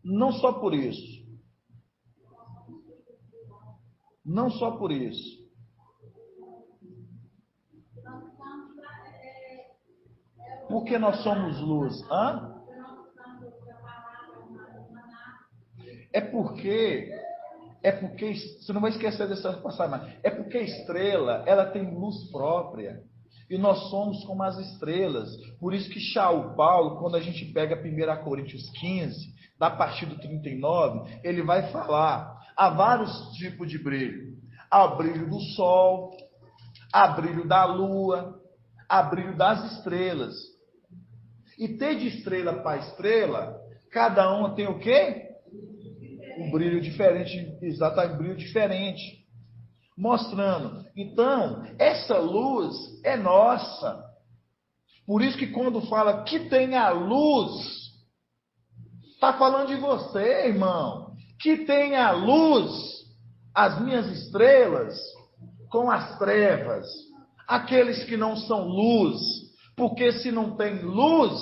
Não só por isso. Não só por isso. Porque nós somos luz. Hã? É porque, você não vai esquecer dessa passagem, é porque a estrela, ela tem luz própria. E nós somos como as estrelas. Por isso que Paulo, quando a gente pega 1 Coríntios 15, da partir do 39, ele vai falar, há vários tipos de brilho. Há o brilho do sol, há brilho da lua, há brilho das estrelas. E ter de estrela para estrela, cada uma tem o quê? Um brilho diferente, exatamente, um brilho diferente. Mostrando. Então, essa luz é nossa. Por isso que quando fala que tem a luz, está falando de você, irmão. Que tem a luz, as minhas estrelas, com as trevas. Aqueles que não são luz. Porque se não tem luz,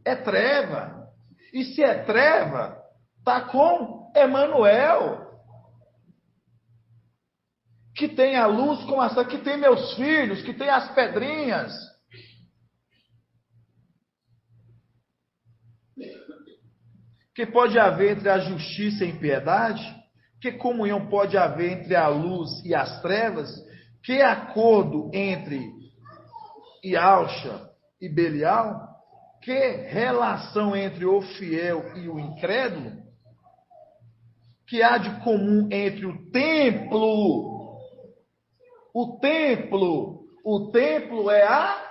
é treva. E se é treva, está com Emanuel. Que tem a luz com essa, que tem meus filhos, que tem as pedrinhas. Que pode haver entre a justiça e a impiedade? Que comunhão pode haver entre a luz e as trevas? Que acordo entre Ialcha e Belial? Que relação entre o fiel e o incrédulo? Que há de comum entre o templo? O templo é a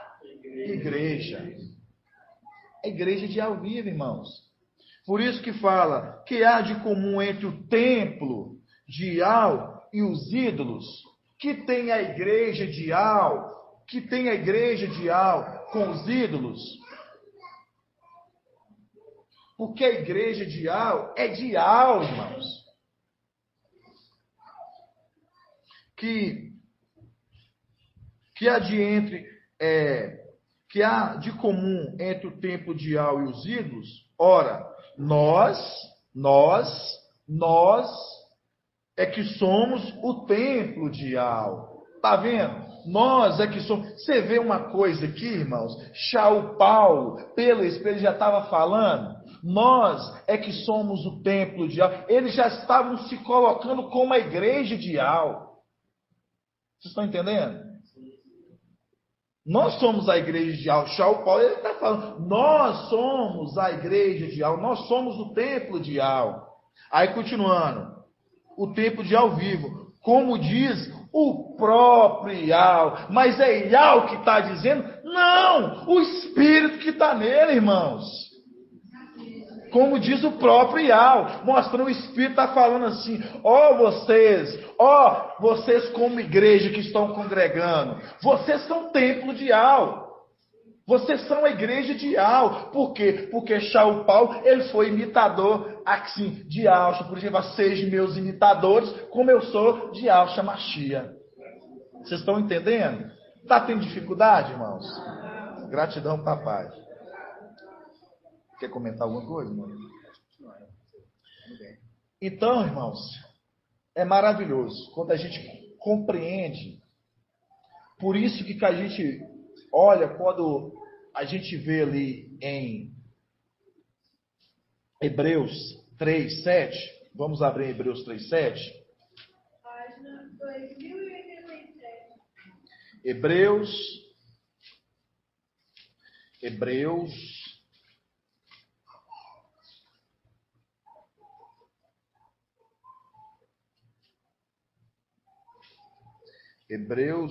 igreja. A igreja de ao vivo, irmãos. Por isso que fala que há de comum entre o templo de Ial e os ídolos. Que tem a igreja de Ial, com os ídolos. Porque a igreja de Ial é de Ial, irmãos. Que há de comum entre o templo de Ial e os ídolos? Ora, nós é que somos o templo de Ial. Tá vendo? Nós é que somos. Você vê uma coisa aqui, irmãos? Paulo, pelo Espírito, já estava falando. Nós é que somos o templo de Ial. Eles já estavam se colocando como a igreja de Ial. Vocês estão entendendo? Nós somos a igreja de Ial. Paulo, ele está falando, nós somos a igreja de Ial, nós somos o templo de Ial. Aí, continuando, o templo de Ial vivo, como diz o próprio Ial. Mas é Ial que está dizendo? Não, o Espírito que está nele, irmãos. Como diz o próprio Ial, mostrando o Espírito está falando assim, vocês como igreja que estão congregando, vocês são templo de Ial, vocês são a igreja de Ial. Por quê? Porque Paulo, ele foi imitador assim, de Ial, por exemplo, sejam meus imitadores, como eu sou de Ial, Machia. Vocês estão entendendo? Está tendo dificuldade, irmãos? Gratidão, papai. Quer comentar alguma coisa, mano? Então, irmãos, é maravilhoso quando a gente compreende. Por isso que a gente olha, quando a gente vê ali em Hebreus 3:7, vamos abrir Hebreus 3:7. Página 2087. Hebreus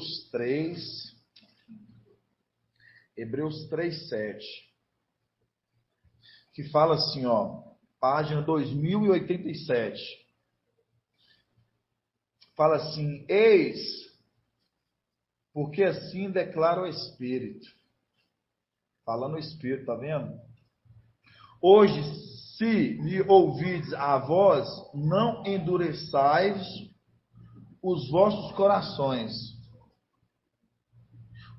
3:7, que fala assim, página 2087. Fala assim, eis, porque assim declara o Espírito. Falando o Espírito, tá vendo? Hoje, se lhe ouvides a voz, não endureçais os vossos corações,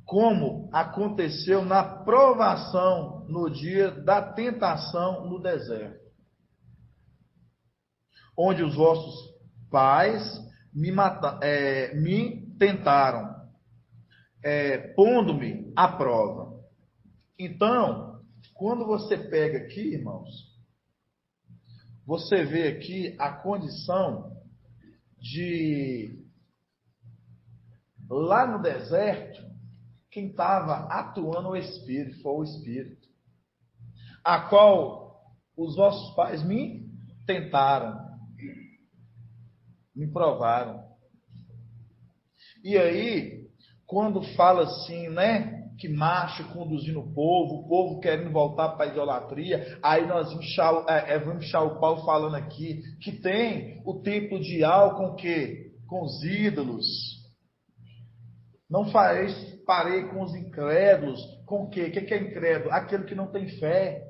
como aconteceu na provação no dia da tentação no deserto, onde os vossos pais me tentaram, pondo-me à prova. Então, quando você pega aqui, irmãos, você vê aqui a condição de, lá no deserto, quem estava atuando o Espírito, foi o Espírito, a qual os vossos pais me tentaram, me provaram. E aí, quando fala assim, né, que marcha conduzindo o povo querendo voltar para a idolatria, aí nós vamos achar o Paulo falando aqui, que tem o templo de Al com o quê? Com os ídolos. Não parei com os incrédulos, com o quê? O que é incrédulo? Aquele que não tem fé.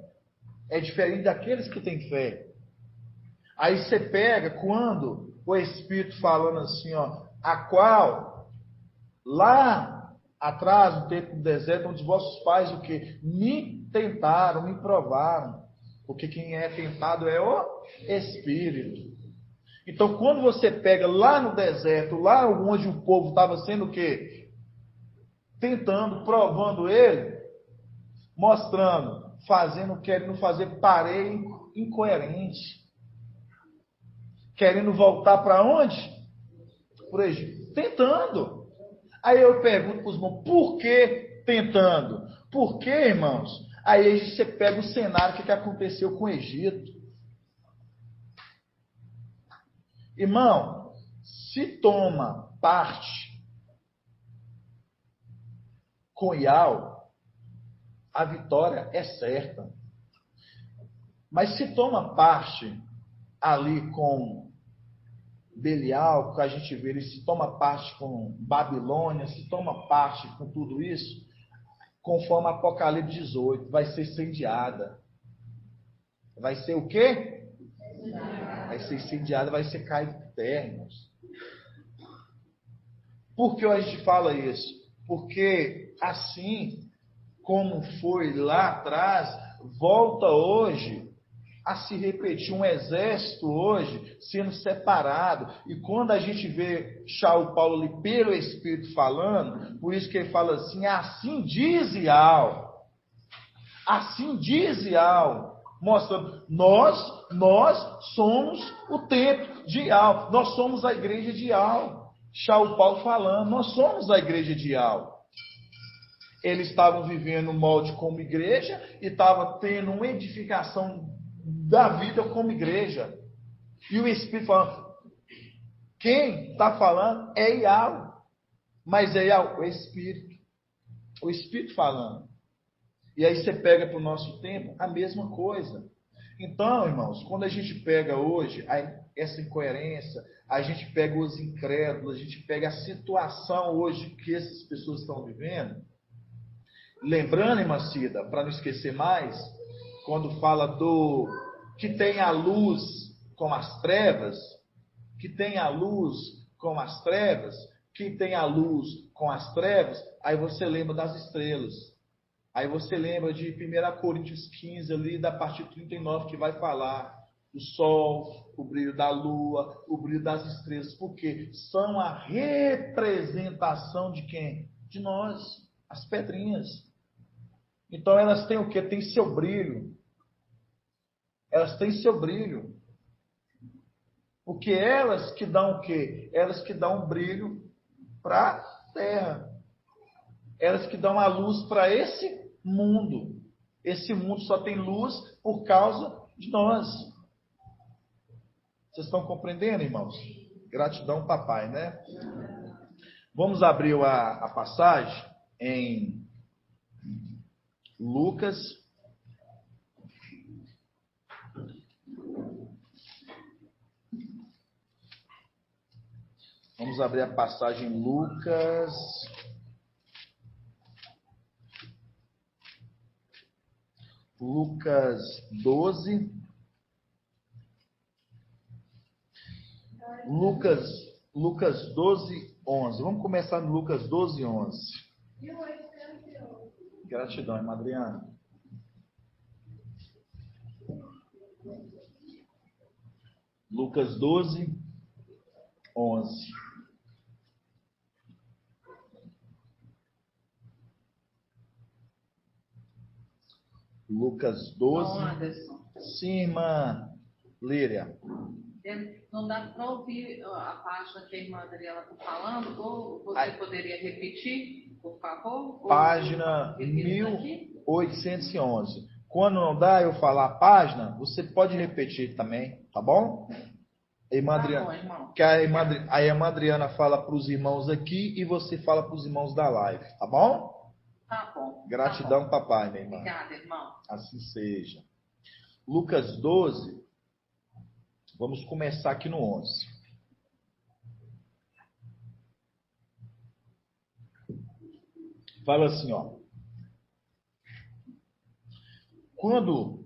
É diferente daqueles que têm fé. Aí você pega quando o Espírito falando assim, ó, a qual lá atrás, no tempo do deserto, onde vossos pais o que? Me tentaram, me provaram. Porque quem é tentado é o Espírito. Então, quando você pega lá no deserto, lá onde o povo estava sendo o quê? Tentando, provando ele, mostrando, fazendo, querendo fazer pareio incoerente. Querendo voltar para onde? Por Egito. Tentando. Aí eu pergunto para os irmãos, por que tentando? Por que, irmãos? Aí você pega o cenário, o que aconteceu com o Egito. Irmão, se toma parte com Ial, a vitória é certa. Mas se toma parte ali com Belial, que a gente vê, ele se toma parte com Babilônia, se toma parte com tudo isso, conforme Apocalipse 18, vai ser incendiada. Vai ser o quê? Vai ser incendiada, vai ser caído por terra, irmãos. Por que a gente fala isso? Porque assim como foi lá atrás, volta hoje a se repetir um exército hoje sendo separado. E quando a gente vê Paulo ali pelo Espírito falando, por isso que ele fala assim, assim diz Ial. Assim diz Ial. Mostrando, nós somos o templo de Ial. Nós somos a igreja de Ial. Paulo falando, nós somos a igreja de Ial. Eles estavam vivendo um molde como igreja e estavam tendo uma edificação da vida como igreja. E o Espírito falando, quem está falando é Ial. Mas é Ial, o Espírito. O Espírito falando. E aí você pega para o nosso tempo a mesma coisa. Então, irmãos, quando a gente pega hoje essa incoerência, a gente pega os incrédulos, a gente pega a situação hoje que essas pessoas estão vivendo. Lembrando, irmã Cida, para não esquecer mais, quando fala do que tem a luz com as trevas, que tem a luz com as trevas, que tem a luz com as trevas, aí você lembra das estrelas. Aí você lembra de 1 Coríntios 15, ali da parte 39, que vai falar do sol, o brilho da lua, o brilho das estrelas, porque são a representação de quem? De nós, as pedrinhas. Então elas têm o quê? Tem seu brilho. Elas têm seu brilho. Porque elas que dão o quê? Elas que dão um brilho para a terra. Elas que dão a luz para esse mundo. Esse mundo só tem luz por causa de nós. Vocês estão compreendendo, irmãos? Gratidão, papai, né? Vamos abrir a passagem em Lucas. Vamos abrir a passagem em Lucas. Lucas 12. Lucas 12, 11. Vamos começar no Lucas 12, 11. Gratidão, irmã Adriana. Lucas 12, 11. Lucas 12. Não, Anderson. Sim, irmã Líria. Não dá para ouvir a página que a irmã Adriana está falando? Ou você poderia repetir, por favor? Página 1811. Quando não dá eu falar a página, você pode repetir também, tá bom? A irmã Adriana, bom, irmão. que a irmã Adriana fala para os irmãos aqui e você fala para os irmãos da live, tá bom? Tá bom. Gratidão, tá bom. papai, minha irmã. Obrigada, irmão. Assim seja. Lucas 12. Vamos começar aqui no 11. Fala assim, ó. Quando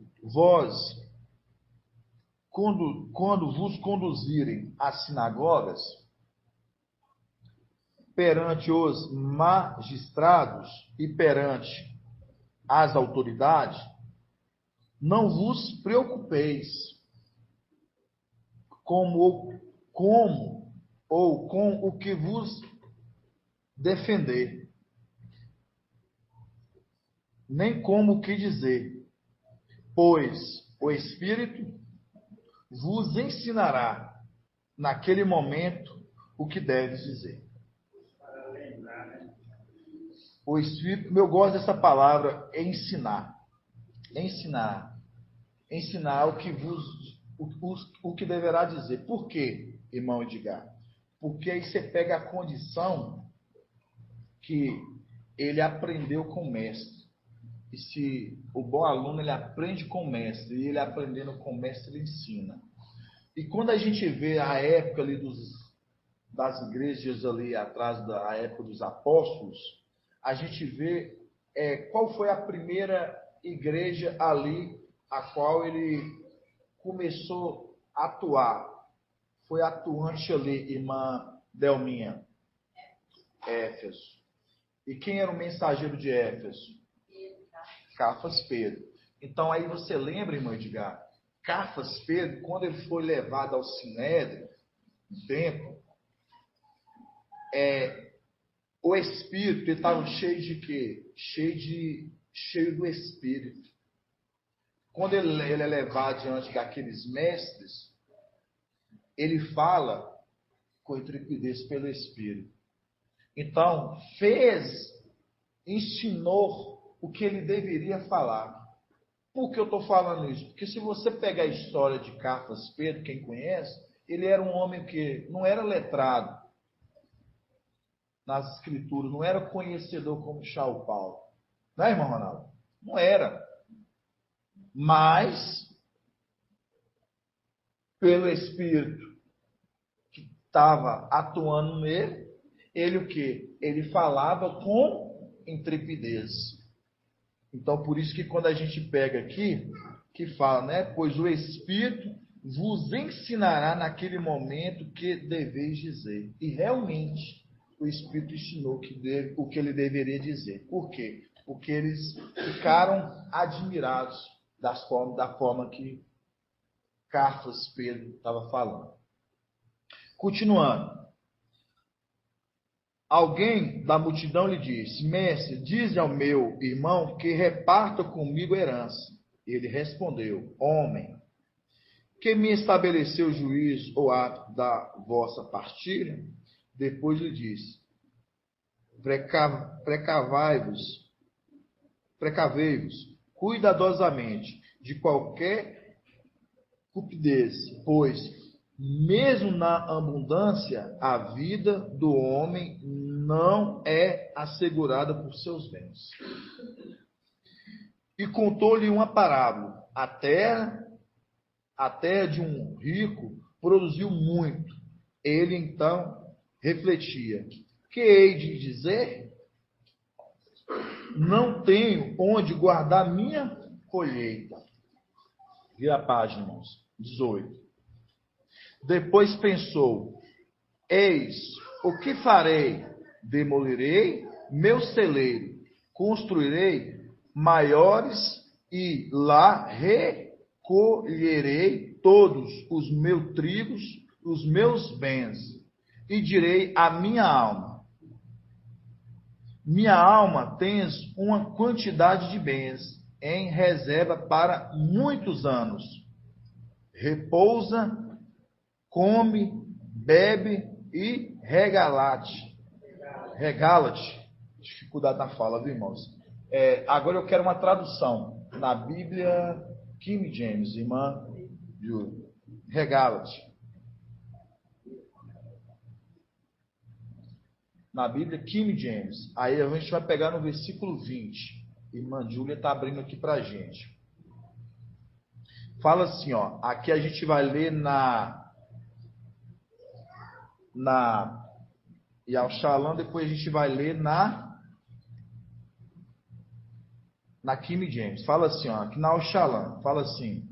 vos conduzirem às sinagogas, perante os magistrados e perante as autoridades, não vos preocupeis como ou com o que vos defender, nem como o que dizer, pois o Espírito vos ensinará naquele momento o que deves dizer. O Espírito, eu gosto dessa palavra, ensinar. Ensinar o que deverá dizer. Por quê, irmão Edgar? Porque aí você pega a condição que ele aprendeu com o mestre. E se o bom aluno, ele aprende com o mestre, e ele aprendendo com o mestre, ele ensina. E quando a gente vê a época ali das igrejas ali atrás da época dos apóstolos, a gente vê qual foi a primeira igreja ali a qual ele começou a atuar. Foi atuante ali, irmã Delminha. Éfeso. E quem era o mensageiro de Éfeso? Cafas Pedro. Então aí você lembra, irmã Edgar, Cafas Pedro, quando ele foi levado ao Sinédrio, no templo, o Espírito, ele estava cheio de quê? Cheio do Espírito. Quando ele é levado diante daqueles mestres, ele fala com intrepidez pelo Espírito. Então, ensinou o que ele deveria falar. Por que eu estou falando isso? Porque se você pegar a história de Cafas Pedro, quem conhece, ele era um homem que não era letrado nas escrituras, não era conhecedor como São Paulo. Não é, irmão Ronaldo? Não era. Mas, pelo Espírito que estava atuando nele, ele o quê? Ele falava com intrepidez. Então, por isso que quando a gente pega aqui, que fala, né? Pois o Espírito vos ensinará naquele momento que deveis dizer. E realmente, o Espírito ensinou o que ele deveria dizer. Por quê? Porque eles ficaram admirados da forma que Cafas Pedro estava falando. Continuando. Alguém da multidão lhe disse: Mestre, dize ao meu irmão que reparta comigo herança. Ele respondeu: Homem, que me estabeleceu juiz ou ato da vossa partilha? Depois lhe disse: Precavei-vos cuidadosamente de qualquer cupidez, pois mesmo na abundância a vida do homem não é assegurada por seus bens. E contou-lhe uma parábola: a terra de um rico produziu muito. Ele então refletia: que hei de dizer? Não tenho onde guardar minha colheita. Vira a página, irmãos. 18. Depois pensou: eis, o que farei? Demolirei meu celeiro, construirei maiores e lá recolherei todos os meus trigos, os meus bens. e direi à minha alma: minha alma tens uma quantidade de bens em reserva para muitos anos. Repousa, come, bebe e regala-te. Regala-te. Dificuldade na fala, viu, irmãos? Agora eu quero uma tradução. Na Bíblia King James, irmã Júlia. Regala-te. Na Bíblia King James. Aí a gente vai pegar no versículo 20. Irmã Júlia está abrindo aqui para a gente. Fala assim, ó. Aqui a gente vai ler e ao Shalom, depois a gente vai ler na King James. Fala assim, ó. Aqui na ao Shalom. Fala assim.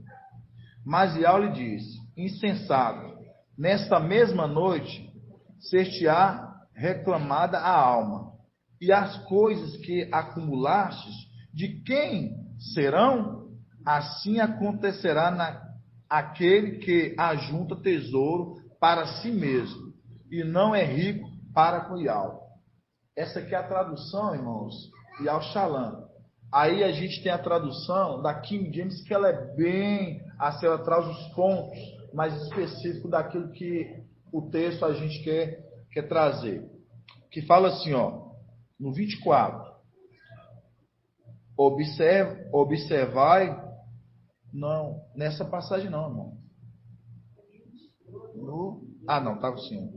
Mas Iau lhe disse: insensato, nesta mesma noite ser-te-á reclamada a alma, e as coisas que acumulastes, de quem serão? Assim acontecerá aquele que ajunta tesouro para si mesmo, e não é rico para com Iau. Essa aqui é a tradução, irmãos, Iau Shalom. Aí a gente tem a tradução da King James, que ela é bem, assim, ela traz os pontos mais específicos daquilo que o texto a gente quer trazer. Que fala assim, ó, no 24. Observai, não, nessa passagem não, irmão. Não, tá assim.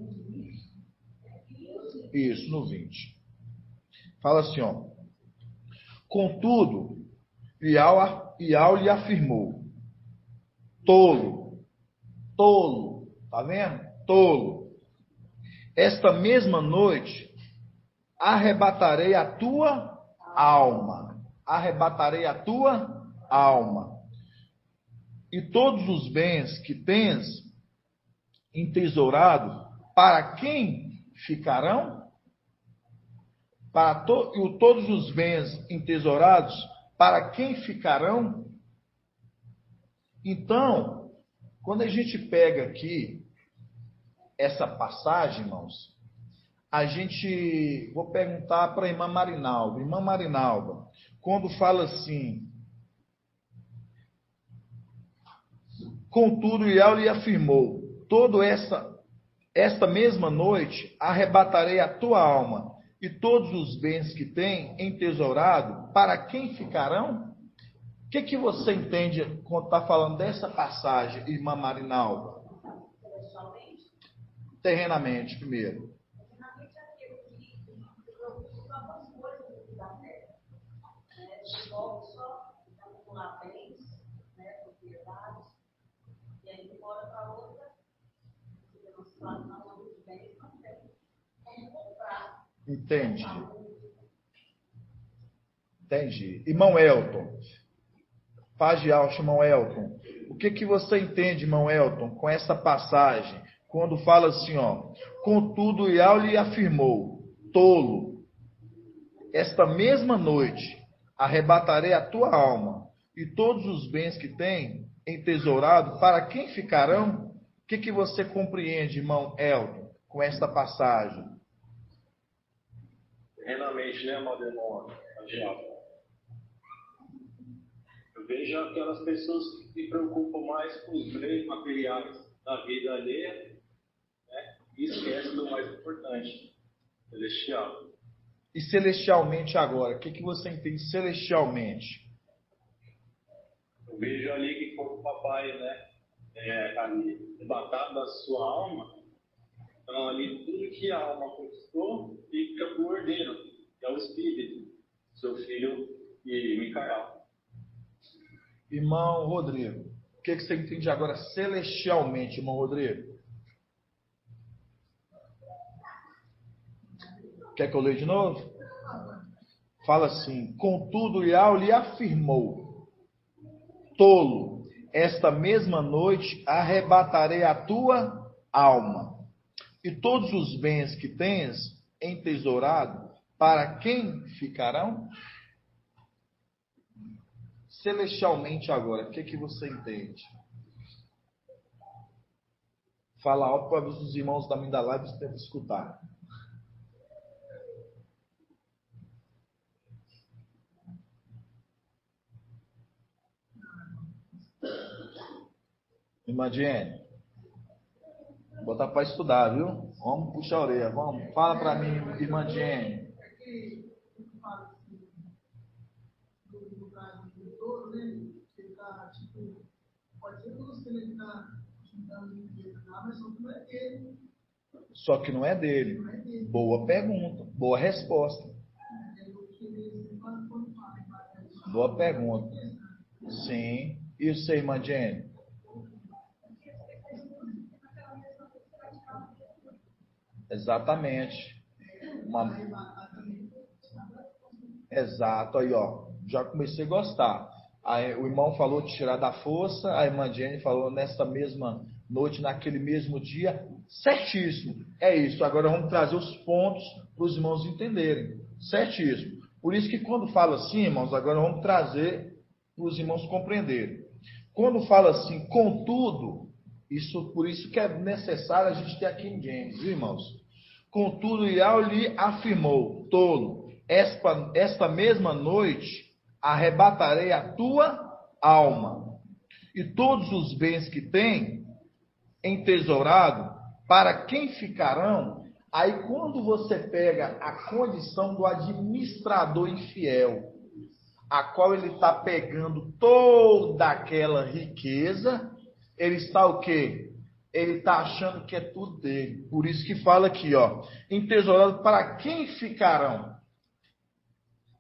Isso, no 20. Fala assim, ó. Contudo, Iau lhe afirmou: tolo, tá vendo? Tolo. Esta mesma noite arrebatarei a tua alma. Arrebatarei a tua alma. E todos os bens que tens entesourado, para quem ficarão? Todos os bens entesourados, para quem ficarão? Então, quando a gente pega aqui essa passagem, irmãos, vou perguntar para a irmã Marinalva. Irmã Marinalva, quando fala assim, contudo, Iau lhe afirmou: esta mesma noite arrebatarei a tua alma, e todos os bens que tem entesourado, para quem ficarão? O que você entende quando está falando dessa passagem, irmã Marinalva? Terrenamente, primeiro. Terrenamente é aquilo que preocupa com as coisas da terra. Só acumular bens, propriedades, e aí bora para outra, se não se fala não dos bens, não tem como comprar. Entendi. Irmão Elton, paz de alto, irmão Elton. O que você entende, irmão Elton, com essa passagem? Quando fala assim, ó, contudo, Iau lhe afirmou: tolo, esta mesma noite arrebatarei a tua alma, e todos os bens que tem entesourado, para quem ficarão? O que você compreende, irmão Elton, com esta passagem? Realmente, né, amado irmão? Eu vejo aquelas pessoas que se preocupam mais com os bens materiais da vida alheia, né, e esquecem do mais importante, celestial. E celestialmente agora, o que você entende celestialmente? Eu vejo ali que como o papai, né, ali, arrebatado da sua alma, então ali tudo que a alma conquistou fica pro herdeiro, que é o Espírito, seu filho e Micael. Irmão Rodrigo, o que você entende agora celestialmente, irmão Rodrigo? Quer que eu leia de novo? Fala assim: contudo, Iau lhe afirmou: tolo, esta mesma noite arrebatarei a tua alma, e todos os bens que tens entesourado, para quem ficarão? Celestialmente agora, o que você entende? Fala alto para os irmãos também da live tentam escutar. Irmã Jenny, botar para estudar, viu? Vamos puxar a orelha, vamos. Fala para mim, irmã Jenny. Só que não é dele. Boa pergunta, boa resposta. Boa pergunta. Sim. E você, irmã Jenny? Exatamente. Exato, aí ó, já comecei a gostar. Aí, o irmão falou de tirar da força, a irmã Jenny falou nessa mesma noite, naquele mesmo dia, certíssimo. É isso, agora vamos trazer os pontos para os irmãos entenderem. Certíssimo. Por isso que quando fala assim, irmãos, agora vamos trazer para os irmãos compreenderem. Quando fala assim, contudo, por isso que é necessário a gente ter aqui em Gênesis, viu, irmãos? Contudo, Iau lhe afirmou, tolo, esta mesma noite arrebatarei a tua alma e todos os bens que tem entesourado, para quem ficarão? Aí quando você pega a condição do administrador infiel, a qual ele está pegando toda aquela riqueza, ele está o quê? Ele está achando que é tudo dele. Por isso que fala aqui, ó, entesourado, para quem ficarão?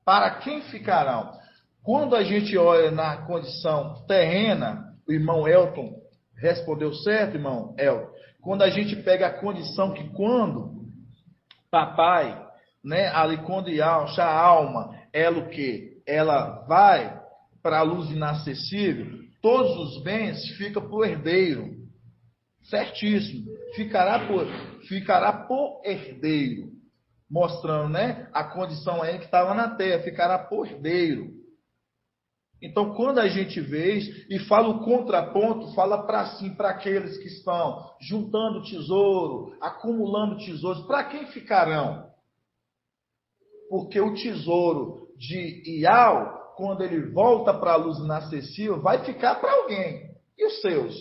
Para quem ficarão? Quando a gente olha na condição terrena, o irmão Elton respondeu certo, irmão Elton. Quando a gente pega a condição que quando papai, né, ali quando Yalcha, a alma, ela o quê? Ela vai para a luz inacessível, todos os bens ficam para o herdeiro. Certíssimo. Ficará por herdeiro. Mostrando, né, a condição aí que estava na terra, ficará por herdeiro. Então, quando a gente vê isso, e fala o contraponto, fala para aqueles que estão juntando tesouro, acumulando tesouros, para quem ficarão? Porque o tesouro de Iau, quando ele volta para a luz inacessível, vai ficar para alguém. E os seus?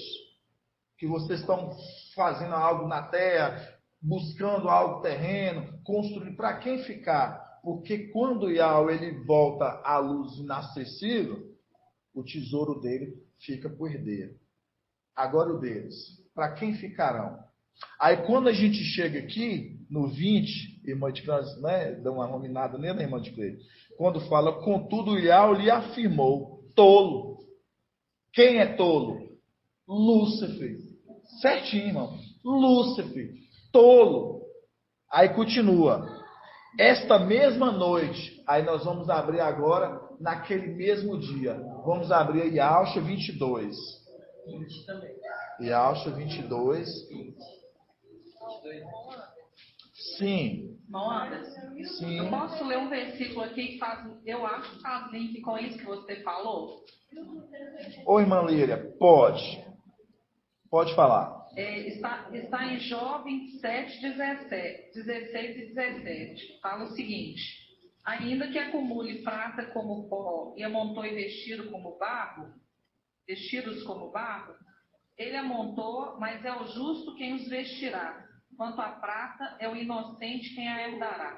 Que vocês estão fazendo algo na terra, buscando algo terreno, construindo, para quem ficar? Porque quando Iau ele volta à luz inacessível, o tesouro dele fica para o herdeiro. Agora o deles, para quem ficarão? Aí quando a gente chega aqui, no 20, irmã de Cleide, né, dá uma nominada nele, né, irmã de Cleide? Quando fala, contudo, Iau lhe afirmou, tolo. Quem é tolo? Lúcifer. Certinho, irmão. Lúcifer. Tolo. Aí continua. Esta mesma noite, aí nós vamos abrir agora, naquele mesmo dia, vamos abrir Yalcha 22. 20 também. Yalcha 22. Sim. Irmão Anderson, Sim. eu posso ler um versículo aqui que faz, eu acho que faz link com isso que você falou? Ô, irmã Líria, pode. Pode falar. Está em Jó 27, 16 e 17. Fala o seguinte: ainda que acumule prata como pó e amontoe vestidos como barro, ele amontou, mas é o justo quem os vestirá. Quanto à prata, é o inocente quem a herdará.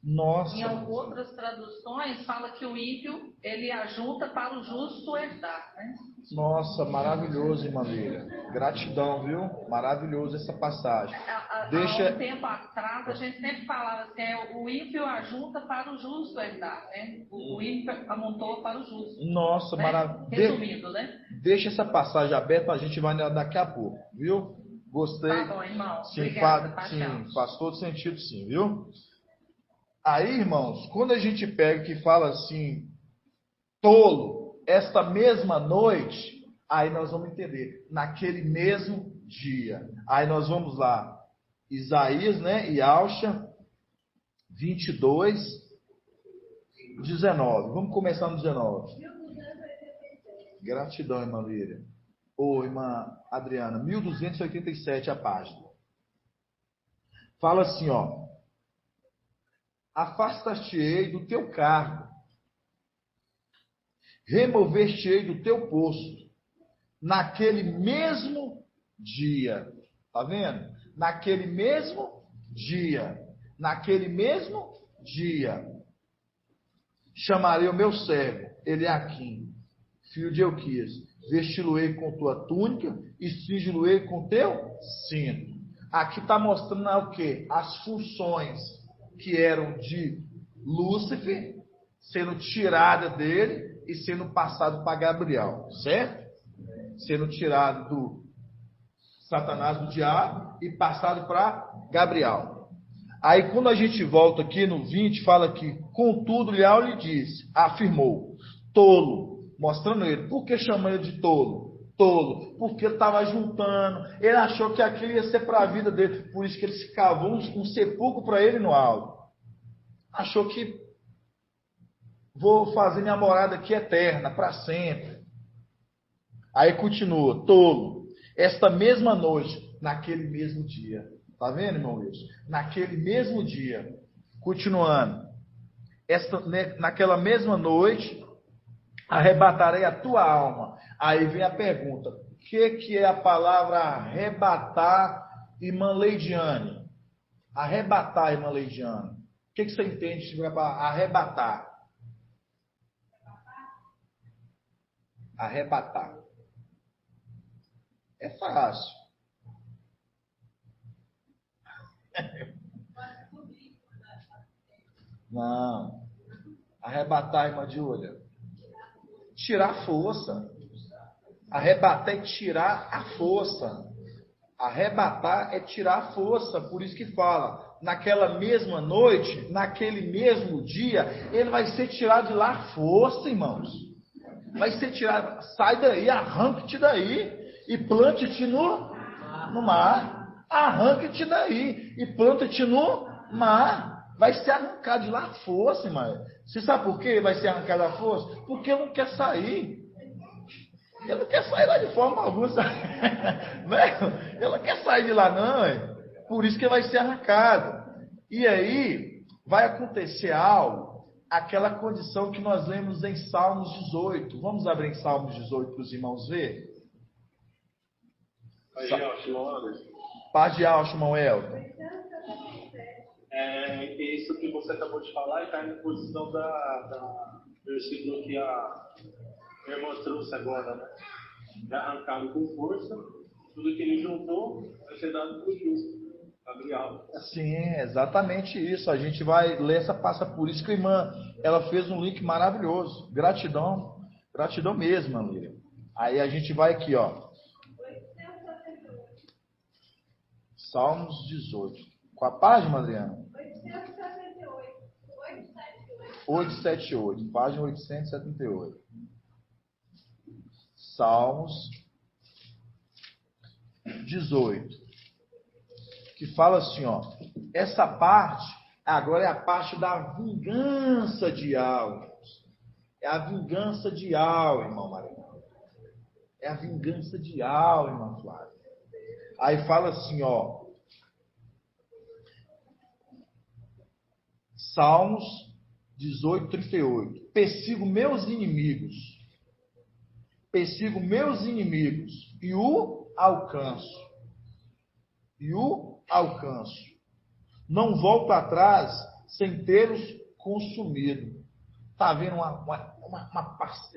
Nossa. Em outras traduções, fala que o ímpio, ele ajunta para o justo herdar, né? Nossa, maravilhoso, irmã Líria. Gratidão, viu? Maravilhoso essa passagem. Há um tempo atrás, a gente sempre falava assim, o ímpio ajunta para o justo herdar, né? O ímpio amontou para o justo. Nossa, né? maravilhoso. Resumindo, né? Deixa essa passagem aberta, a gente vai nela daqui a pouco, viu? Gostei. Tá bom, irmão. Sim, Obrigada, sim, faz todo sentido sim, viu? Aí, irmãos, quando a gente pega que fala assim, tolo, esta mesma noite, aí nós vamos entender, naquele mesmo dia. Aí nós vamos lá, Isaías, né, Yalcha, 22, 19. Vamos começar no 19. Gratidão, irmã Líria. Ô, irmã Adriana, 1287 a página. Fala assim, ó. Afastar-te-ei do teu cargo, remover-te-ei do teu posto, naquele mesmo dia. Tá vendo? Naquele mesmo dia. Naquele mesmo dia. Chamarei o meu servo, Eliaquim, filho de Euquias. Vesti-lo-ei com tua túnica e cingi-lo-ei com teu cinto. Aqui está mostrando o quê? As funções que eram de Lúcifer, sendo tirada dele e sendo passado para Gabriel, certo? Sendo tirado do Satanás, do diabo, e passado para Gabriel. Aí quando a gente volta aqui no 20, fala que, contudo, Leal lhe disse, afirmou, tolo, mostrando ele. Por que chama ele de tolo? Tolo, porque ele estava juntando, ele achou que aquilo ia ser para a vida dele, por isso que ele se cavou um sepulcro para ele no alto. Achou que vou fazer minha morada aqui eterna, para sempre. Aí continua, tolo, esta mesma noite, naquele mesmo dia. Tá vendo, irmão Wilson? Naquele mesmo dia, continuando, naquela mesma noite, arrebatarei a tua alma. Aí vem a pergunta, o que é a palavra arrebatar, irmã Leidiane? Arrebatar, irmã Leidiane. O que você entende de arrebatar? Arrebatar. É fácil. Não. Arrebatar, irmã Júlia. Tirar força. Arrebatar é tirar a força. Arrebatar é tirar a força. Por isso que fala, naquela mesma noite, naquele mesmo dia, ele vai ser tirado de lá a força, irmãos. Vai ser tirado. Sai daí, arranque-te daí e plante-te no mar. Arranque-te daí e planta-te no mar. Vai ser arrancado de lá a força, irmão. Você sabe por que vai ser arrancado a força? Porque ele não quer sair. Ele não quer sair lá de forma alguma. Ele não quer sair de lá, não. Por isso que vai ser arrancado. E aí vai acontecer algo, aquela condição que nós lemos em Salmos 18. Vamos abrir em Salmos 18 para os irmãos verem? Paz de alto, irmão Elton. Isso que você acabou de falar está na posição da versículo que a irmã trouxe agora, né? É arrancado com força, tudo que ele juntou vai ser dado para o justo. Gabriel. Sim, exatamente isso. A gente vai ler essa passa por isso que a irmã, ela fez um link maravilhoso. Gratidão, gratidão mesmo, Líria. Aí a gente vai aqui, ó. Salmos 18. Com a página, Adriana? 878. Página 878. Salmos 18. Que fala assim, ó. Essa parte, agora é a parte da vingança de almas. É a vingança de Al, irmão Marinho. É a vingança de Al, irmão Flávio. Aí fala assim, ó. Salmos 18, 38. Persigo meus inimigos. Persigo meus inimigos e o alcanço. E o alcanço. Não volto atrás sem tê-los consumido. Tá vendo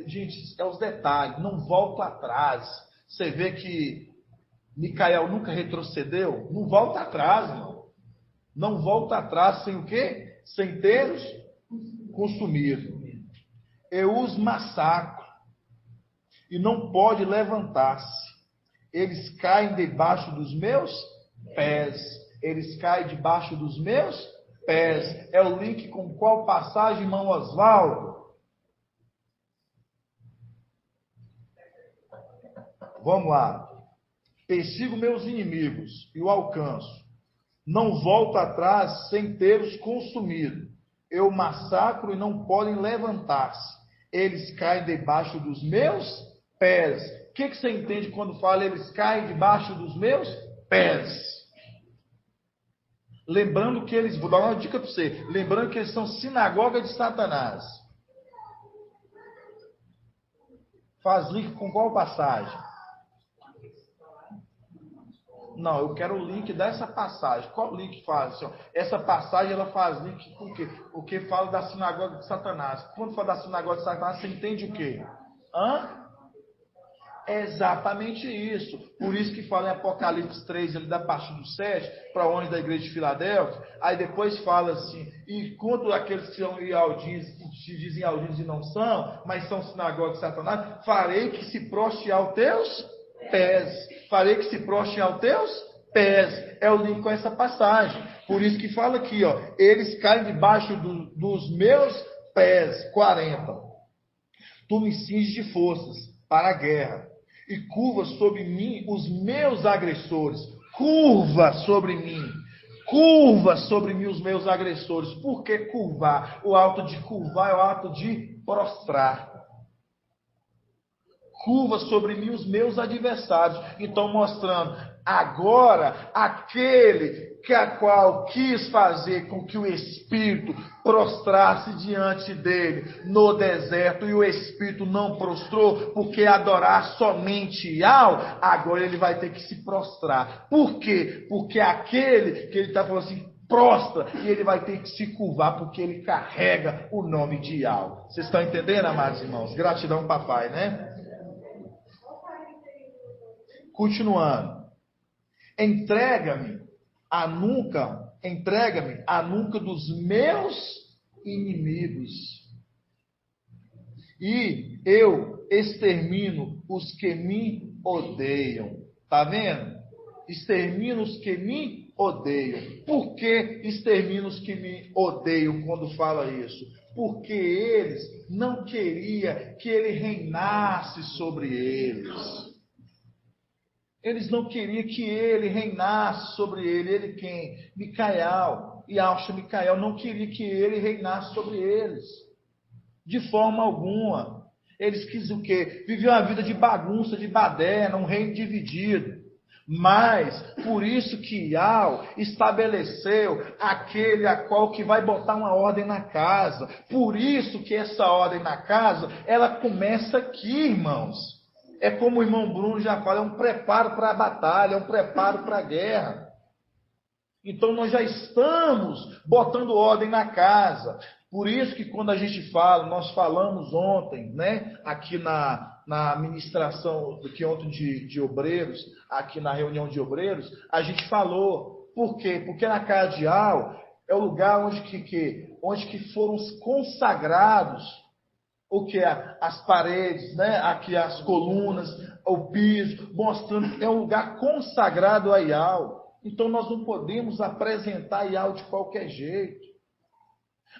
gente, é os detalhes. Não volto atrás. Você vê que Micael nunca retrocedeu? Não volta atrás, irmão. Não volta atrás sem o quê? Sem tê-los consumido. Eu os massacro e não pode levantar-se. Eles caem debaixo dos meus pés. Eles caem debaixo dos meus pés. É o link com qual passagem, irmão Oswaldo? Vamos lá. Persigo meus inimigos e o alcanço. Não volto atrás sem tê-los consumido. Eu massacro e não podem levantar-se. Eles caem debaixo dos meus pés. que você entende quando fala eles caem debaixo dos meus pés? Lembrando que eles, vou dar uma dica para você, lembrando que eles são sinagoga de Satanás. Faz link com qual passagem? Não, eu quero o link dessa passagem. Qual link faz? Essa passagem ela faz link com o quê? O que fala da sinagoga de Satanás. Quando fala da sinagoga de Satanás, você entende o quê? É exatamente isso. Por isso que fala em Apocalipse 3, ele dá parte do 7, para onde da igreja de Filadélfia. Aí depois fala assim, e quanto aqueles que são ialdinos, se dizem ialdinos e não são, mas são sinagoga de Satanás, farei que se prostre aos teus pés. Farei que se prostre aos teus pés. É o link com essa passagem. Por isso que fala aqui, ó, eles caem debaixo dos meus pés. 40. Tu me cinges de forças para a guerra e curva sobre mim os meus agressores. Curva sobre mim. Curva sobre mim os meus agressores. Por que curvar? O ato de curvar é o ato de prostrar. Curva sobre mim os meus adversários. Então mostrando, agora aquele que a qual quis fazer com que o Espírito prostrasse diante dele no deserto, e o Espírito não prostrou, porque adorar somente Yahweh, agora ele vai ter que se prostrar. Por quê? Porque aquele que ele está falando assim, prostra, e ele vai ter que se curvar, porque ele carrega o nome de Yahweh. Vocês estão entendendo, amados irmãos? Gratidão, papai, né? Continuando. Entrega-me a nuca dos meus inimigos, e eu extermino os que me odeiam. Tá vendo? Extermino os que me odeiam. Por que extermino os que me odeiam quando fala isso? Porque eles não queriam que ele reinasse sobre eles. Eles não queriam que ele reinasse sobre ele. Ele quem? Micael. E Micael não queria que ele reinasse sobre eles. De forma alguma. Eles quisiam o quê? Viver uma vida de bagunça, de baderna, um reino dividido. Mas, por isso que Yahweh estabeleceu aquele a qual que vai botar uma ordem na casa. Por isso que essa ordem na casa, ela começa aqui, irmãos. É como o irmão Bruno já fala, é um preparo para a batalha, é um preparo para a guerra. Então nós já estamos botando ordem na casa. Por isso que quando a gente fala, nós falamos ontem, né, aqui na ministração, aqui ontem de obreiros, aqui na reunião de obreiros, a gente falou. Por quê? Porque na casa de Yahweh é o lugar onde que foram consagrados o que é as paredes, né? Aqui as colunas, o piso, mostrando que é um lugar consagrado a Yahweh. Então nós não podemos apresentar Yahweh de qualquer jeito.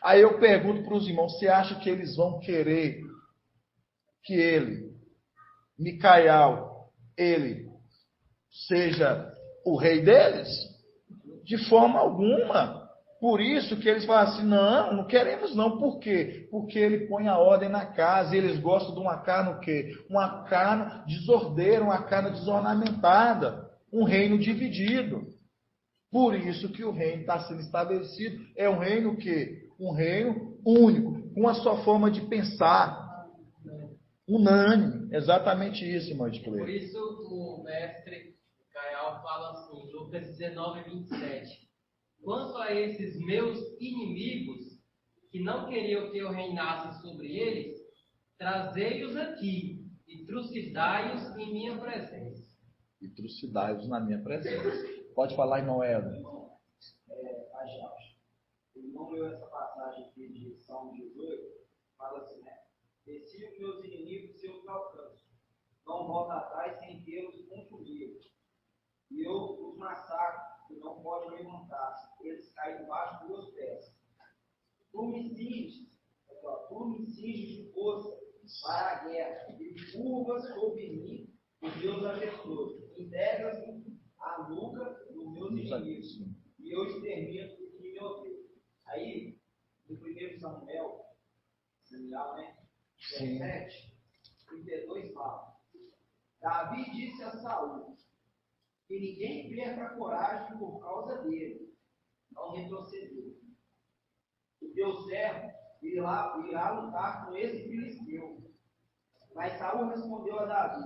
Aí eu pergunto para os irmãos, você acha que eles vão querer que ele, Micael, ele seja o rei deles? De forma alguma. Por isso que eles falam assim, não queremos não. Por quê? Porque ele põe a ordem na casa, e eles gostam de uma carne o quê? Uma carne desordeira, uma carne desornamentada, um reino dividido. Por isso que o reino está sendo estabelecido, é um reino o quê? Um reino único, com a sua forma de pensar, unânime, exatamente isso, irmão de Cleide. Por isso o mestre Caio fala assim, Lucas 19:27. Quanto a esses meus inimigos, que não queriam que eu reinasse sobre eles, trazei-os aqui e trucidai-os em minha presença. E trucidai-os na minha presença. Pode falar, irmão Edson. Ele não leu essa passagem aqui de Salmo 18, fala assim, né? Desci os meus inimigos e eu os alcanço. Não volto atrás sem tê-los consumido. E eu os massacro, que não podem levantar. Eles caem debaixo dos meus pés. Tu me cinges de força para a guerra, e curvas sobre mim os meus agressores. Entregas-me a nuca dos meus inimigos, e eu extermino os que me odeiam. Aí, no 1 Samuel, né? 17, 32 fala: Davi disse a Saul que ninguém perca a coragem por causa dele. Não retrocedeu. O teu servo irá lutar com esse filisteu. Mas Saul respondeu a Davi: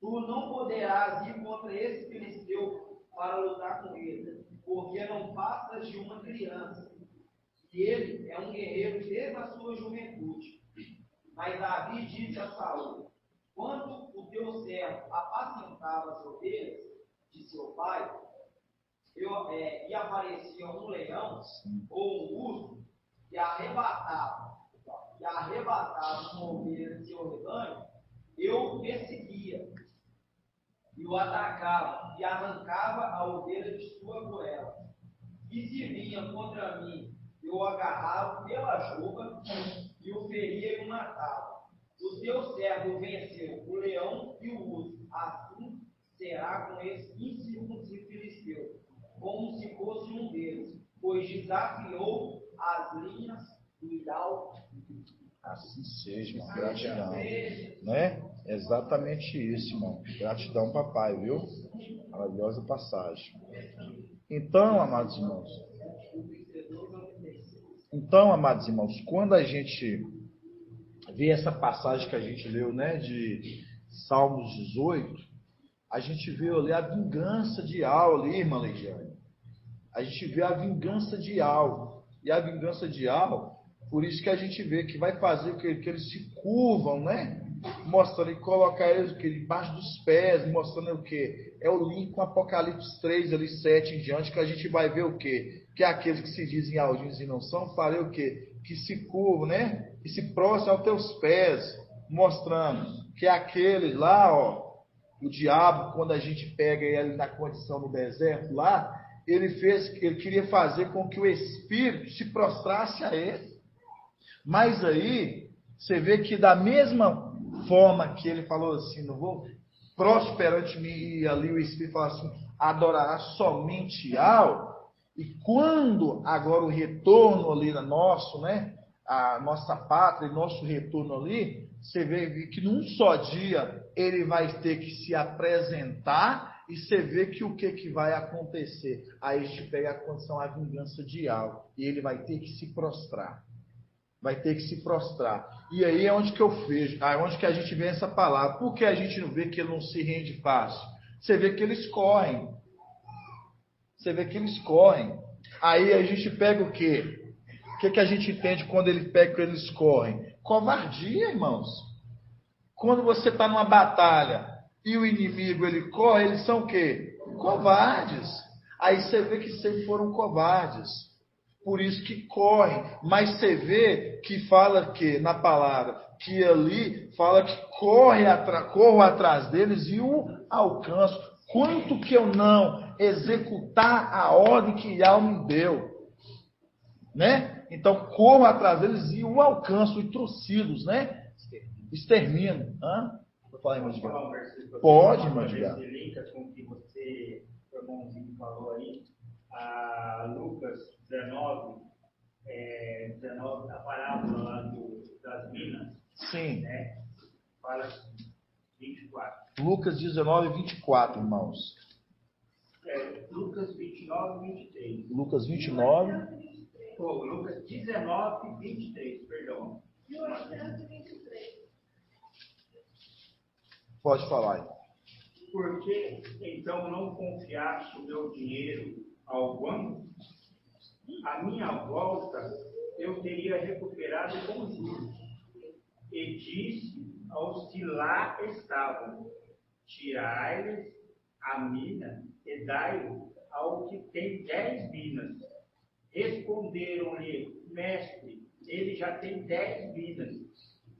tu não poderás ir contra esse filisteu para lutar com ele, porque não passas de uma criança, e ele é um guerreiro desde a sua juventude. Mas Davi disse a Saul: quando o teu servo apacentava as ovelhas de seu pai, e aparecia um leão ou um urso e arrebatava uma ovelha de seu rebanho, eu perseguia e o atacava e arrancava a ovelha de sua goela. E se vinha contra mim, eu o agarrava pela juba e o feria e o matava. O teu servo venceu o leão e o urso. Assim será com esse incircunciso filisteu, como se fosse um deles, pois desafiou as linhas do ideal. Assim seja, irmão. Gratidão. Né? Exatamente isso, irmão. Gratidão, papai, viu? Maravilhosa passagem. Então, amados irmãos, quando a gente vê essa passagem que a gente leu, né, de Salmos 18, a gente vê ali a vingança de Al ali, irmã Leidiane. A gente vê a vingança de Al. E a vingança de Al, por isso que a gente vê que vai fazer o que eles se curvam, né? Mostrando e colocar eles debaixo dos pés, mostrando o que? É o link com Apocalipse 3, ali 7 em diante, que a gente vai ver o que? Que aqueles que se dizem aldinhos e não são, farei o que? Que se curvam, né? E se prostram aos teus pés, mostrando que aqueles lá, ó, o diabo, quando a gente pega ele na condição no deserto lá, ele queria fazer com que o espírito se prostrasse a ele. Mas aí, você vê que da mesma forma que ele falou assim, não vou prosperante mim, e ali o Espírito fala assim, adorará somente ao. E quando agora o retorno ali nosso, né, a nossa pátria, nosso retorno ali, você vê que num só dia ele vai ter que se apresentar, e você vê que o que vai acontecer? Aí a gente pega a condição, a vingança de algo, e ele vai ter que se prostrar. Vai ter que se prostrar. E aí é onde que eu vejo, é onde que a gente vê essa palavra. Por que a gente não vê que ele não se rende fácil? Você vê que eles correm. Você vê que eles correm. Aí a gente pega o quê? O que a gente entende quando ele pega que eles correm? Covardia, irmãos. Quando você está numa batalha e o inimigo ele corre, eles são o quê? Covardes. Aí você vê que sempre foram covardes. Por isso que correm. Mas você vê que fala que, na palavra, que ali fala que corro atrás deles e o alcanço. Quanto que eu não executar a ordem que Yahweh me deu? Né? Então, corro atrás deles e o alcanço, e trucidos, né? Extermino. Pode, irmão Edgar. Esse linka com o que você, o irmãozinho, falou aí. Lucas 19, a parábola lá das minas. Sim. Né? Fala assim, 24. Lucas 19, 24, irmãos. Lucas 29, 23. Lucas 29. Lucas 19, 23, perdão. 1823. Pode falar aí. Por que então não confiaste o meu dinheiro ao banco? À minha volta eu teria recuperado com juros. E disse aos que lá estavam: tirai-lhes a mina e dai-o ao que tem 10 minas. Responderam-lhe: mestre, ele já tem 10 minas.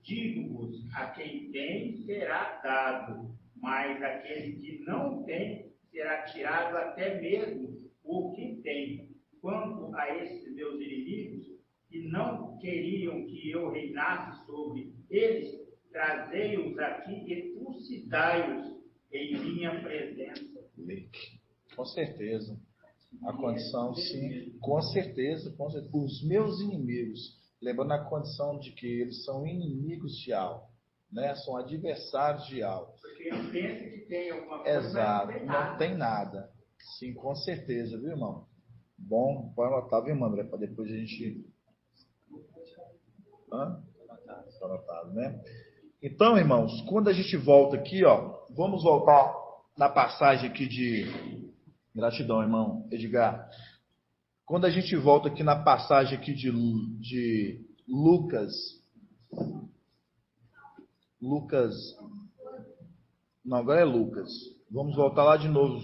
Digo-vos, a quem tem será dado, mas aquele que não tem será tirado até mesmo o que tem. Quanto a esses meus inimigos, que não queriam que eu reinasse sobre eles, trazei-os aqui e trucidai-os em minha presença. Com certeza. A condição, sim. Com certeza. Os meus inimigos, lembrando a condição de que eles são inimigos de algo, né? São adversários de algo. pensa que tem alguma coisa, Exato, mas não tem nada. Sim, com certeza, viu, irmão? Bom, pode anotar, viu, irmão? Para depois a gente... Tá anotado, né? Então, irmãos, quando a gente volta aqui, ó, vamos voltar na passagem aqui de... Gratidão, irmão Edgar. Quando a gente volta aqui na passagem aqui de Lucas... Não, agora é Lucas. Vamos voltar lá de novo.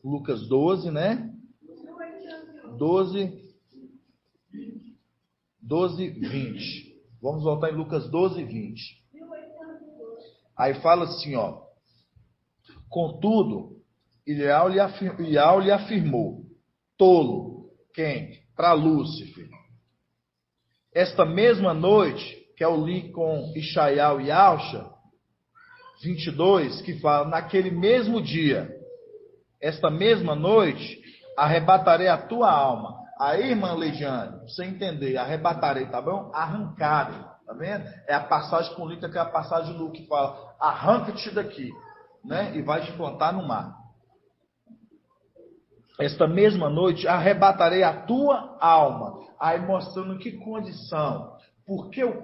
Lucas 12, né? 12, 20. Vamos voltar em Lucas 12, 20. Aí fala assim, ó. Contudo, Ilial lhe afirmou, tolo, quem? Para Lúcifer. Esta mesma noite, que é o link com Ishaial e Alcha, 22, que fala, naquele mesmo dia, esta mesma noite, arrebatarei a tua alma. Aí, irmã Leidiane, pra você entender, arrebatarei, tá bom? Arrancado, tá vendo? É a passagem com Lita, que é a passagem do que fala, arranca-te daqui, né? E vai te plantar no mar. Esta mesma noite, arrebatarei a tua alma. Aí mostrando que condição. Porque o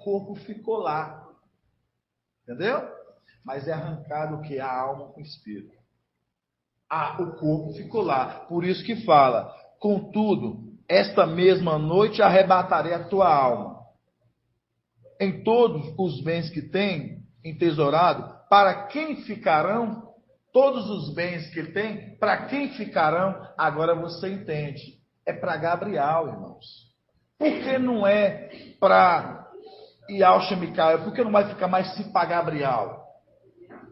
corpo ficou lá. Entendeu? Mas é arrancado o que? A alma com o espírito. O corpo ficou lá. Por isso que fala, contudo, esta mesma noite arrebatarei a tua alma. Em todos os bens que tem entesourado, para quem ficarão? Todos os bens que ele tem, para quem ficarão? Agora você entende. É para Gabriel, irmãos. Por que não é para Yalcha Micael? Por que não vai ficar mais se para Gabriel?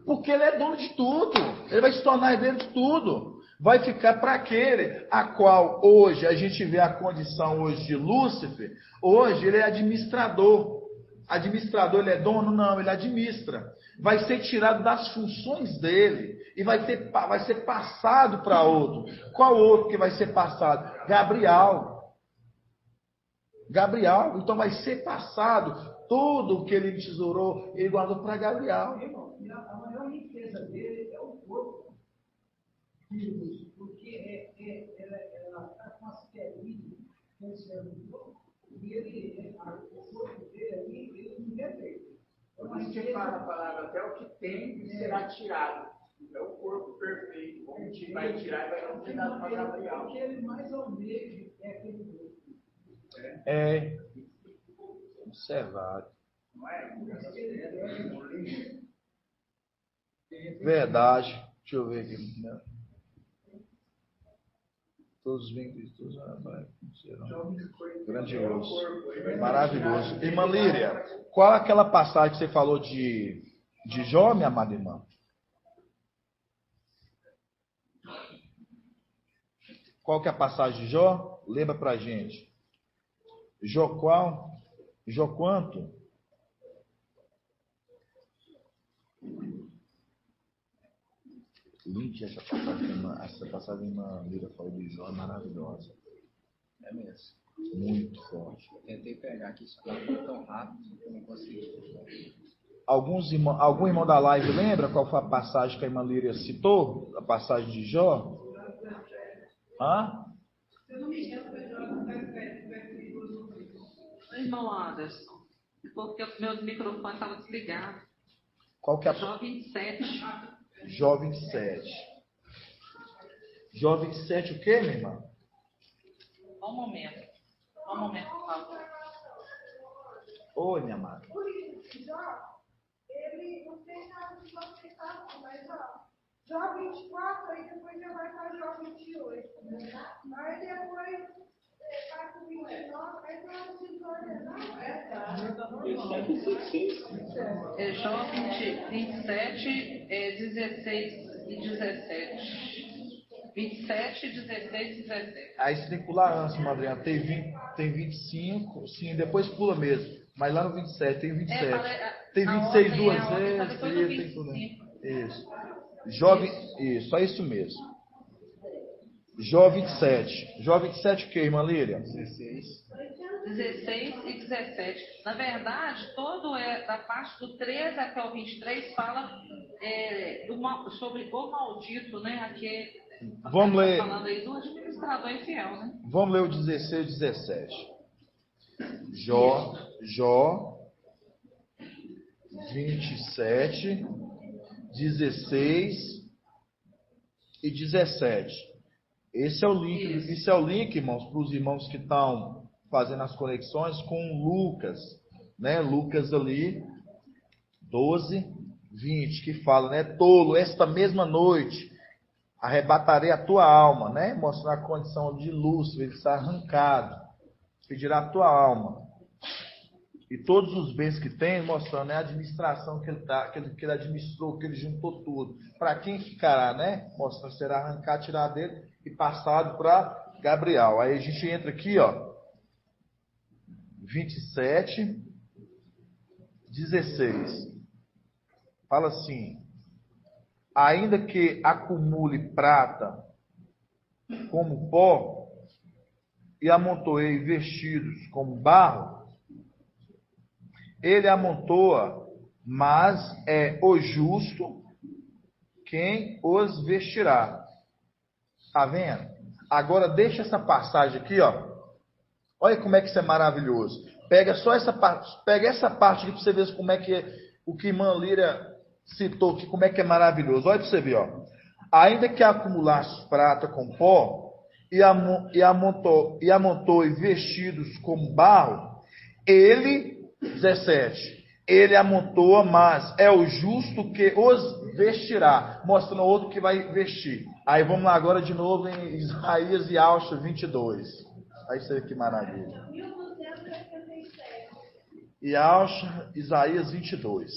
Porque ele é dono de tudo. Ele vai se tornar herdeiro de tudo. Vai ficar para aquele a qual hoje a gente vê a condição hoje de Lúcifer. Hoje ele é administrador. Administrador, ele é dono? Não, ele administra. Vai ser tirado das funções dele e vai ser passado para outro. Qual outro que vai ser passado? Gabriel. Então vai ser passado tudo o que ele tesourou, ele guardou para Gabriel. A maior riqueza dele é o corpo. Porque ela está com as pedrinhas e o corpo dele ali, ele não é feito. A gente fala a palavra, até o que tem será tirado. É o corpo perfeito. Como a gente vai tirar e vai dar um pedaço para Gabriel. O que ele mais almeja é aquele corpo. Observado. Não é? Verdade. Deixa eu ver aqui. Todos os bem cristãos serão grandioso. Maravilhoso. Irmã Líria, qual é aquela passagem que você falou de Jó, minha amada irmã? Qual que é a passagem de Jó? Lembra pra gente. Jó qual? Jó quanto? Link, essa passagem, irmã Lira falou de Jó, é maravilhosa. É mesmo. Muito forte. Eu tentei pegar aqui, só tão rápido que eu não consegui. Algum irmão da live lembra qual foi a passagem que a irmã Líria citou? A passagem de Jó? Irmão Anderson, porque os meus microfones estavam desligados. Qual que é a... Jó 27. Jó 27. Jó 27 o quê, minha irmã? Um momento, por favor. Oi, minha amada. Ele não tem nada de sustentação, mas Jó 24, aí depois já vai para Jó 28. Aí depois vai para o 29, aí não se ordenar. É Jó 27, 16 e 17. 27, 16 e 17. Aí você tem que pular antes, Madrinha. Tem 25, sim, depois pula mesmo. Mas lá no 27 tem 27. Tem 26 duas vezes. Tem tudo. Isso. Isso, é isso mesmo. Jó 27. Jó 27 o que, irmã Líria? 16. 16 e 17. Na verdade, da parte do 13 até o 23 fala sobre o maldito, né? Aqui vamos ler. Falando aí do administrador infiel, né? Vamos ler o 16 e 17. Jó 27, 16 e 17. Esse é o link, irmãos, para os irmãos que estão fazendo as conexões com Lucas, né? Lucas ali, 12, 20, que fala, né? Tolo, esta mesma noite arrebatarei a tua alma, né? Mostrar a condição de Lúcifer, ele está arrancado, pedirá a tua alma. E todos os bens que tem, mostrando, né? A administração que ele administrou, que ele juntou tudo. Para quem ficará, né? Mostrando, será arrancado, tirado dele e passado para Gabriel. Aí a gente entra aqui, ó. 27, 16. Fala assim: ainda que acumule prata como pó e amontoei vestidos como barro, ele amontoa, mas é o justo quem os vestirá. Tá vendo? Agora deixa essa passagem aqui, ó. Olha como é que isso é maravilhoso. Pega só essa parte, pega essa parte aqui para você ver como é que o que irmã Líria citou aqui, como é que é maravilhoso. Olha para você ver, ó. Ainda que acumulasse prata com pó e amontoe vestidos como barro, ele, 17, ele amontoa, mas é o justo que os vestirá. Mostrando outro que vai vestir. Aí vamos lá agora de novo em Isaías e Alcha 22. Aí você vê que maravilha. E Alcha, Isaías 22.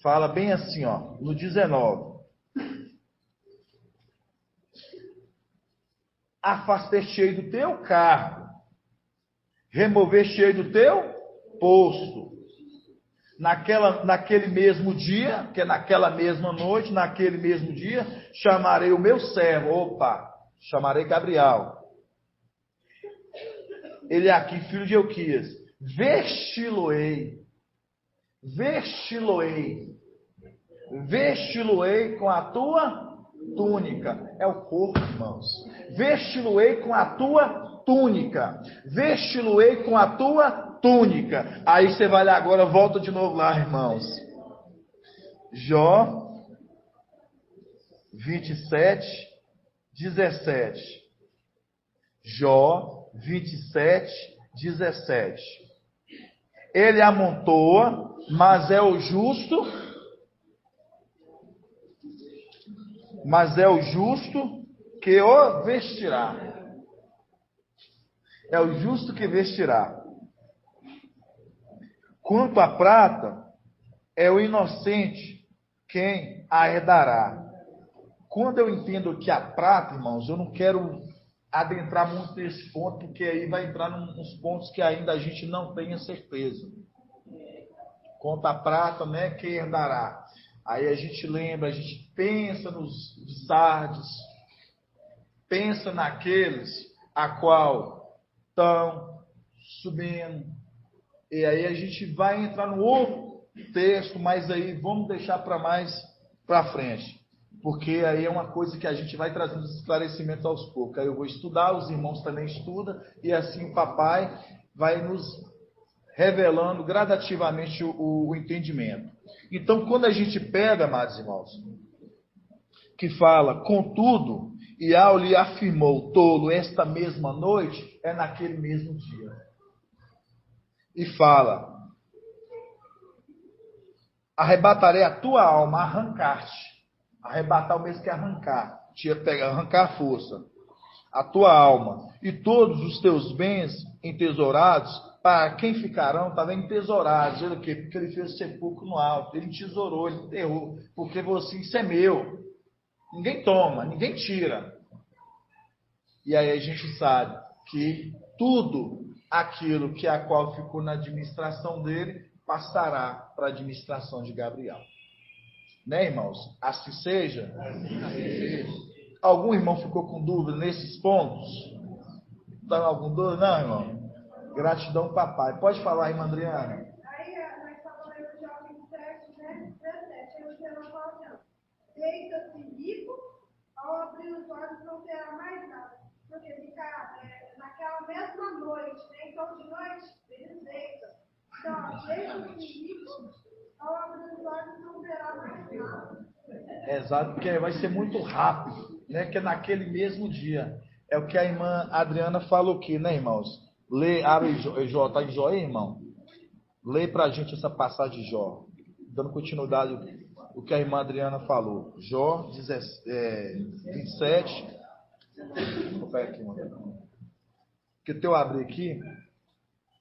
Fala bem assim, ó, no 19. Afastei-te do teu carro, removeste do teu posto. Naquele mesmo dia, que é naquela mesma noite, naquele mesmo dia, chamarei o meu servo, chamarei Gabriel. Ele é aqui, filho de Euquias. Vesti-lo-ei com a tua túnica. É o corpo, irmãos. Vesti-lo-ei com a tua túnica. Vesti-lo-ei com a tua túnica. Aí você vai lá agora, volta de novo lá, irmãos. Jó 27, 17. Jó 27, 17. Ele amontoa, mas é o justo. Mas é o justo que o vestirá. É o justo que vestirá. Quanto à prata, é o inocente quem a herdará. Quando eu entendo que a prata, irmãos, eu não quero adentrar muito nesse ponto, porque aí vai entrar nos pontos que ainda a gente não tem a certeza. Quanto à prata, né, quem herdará. Aí a gente lembra, a gente pensa nos Sardes, pensa naqueles a qual estão subindo. E aí a gente vai entrar no outro texto, mas aí vamos deixar para mais para frente. Porque aí é uma coisa que a gente vai trazendo esclarecimentos aos poucos. Aí eu vou estudar, os irmãos também estudam, e assim o papai vai nos revelando gradativamente o entendimento. Então, quando a gente pega, amados irmãos, que fala, contudo, e ao lhe afirmou tolo esta mesma noite, é naquele mesmo dia. E fala, arrebatarei a tua alma, arrancar-te. Arrebatar o mesmo que arrancar. Arrancar a força. A tua alma. E todos os teus bens entesourados, para quem ficarão, estavam entesourados. Ele, porque ele fez sepulcro no alto. Ele tesourou, ele enterrou. Porque você, isso é meu. Ninguém toma, ninguém tira. E aí a gente sabe que tudo aquilo que a qual ficou na administração dele, passará para a administração de Gabriel. Né, irmãos? Assim seja? Assim seja. Algum irmão ficou com dúvida nesses pontos? Tá algum dor? Não, irmão. Gratidão, papai. Pode falar, irmã Adriana. Aí, nós estamos lendo o Jó 27, né? 17. Aí o Senhor fala assim: deita-se rico, ao abrir os olhos não terá mais nada. Porque fica naquela mesma noite, né? Então, de noite, eles deitam. Então, deita-se rico, ao abrir os olhos não terá mais nada. Exato, porque vai ser muito rápido, né? Que é naquele mesmo dia. É o que a irmã Adriana falou aqui, né, irmãos? Lê, abre Jó, tá em Jó aí, irmão? Lê pra gente essa passagem de Jó, dando continuidade o que a irmã Adriana falou. Jó 27. Vou pegar aqui, mano. Que teu abrir aqui,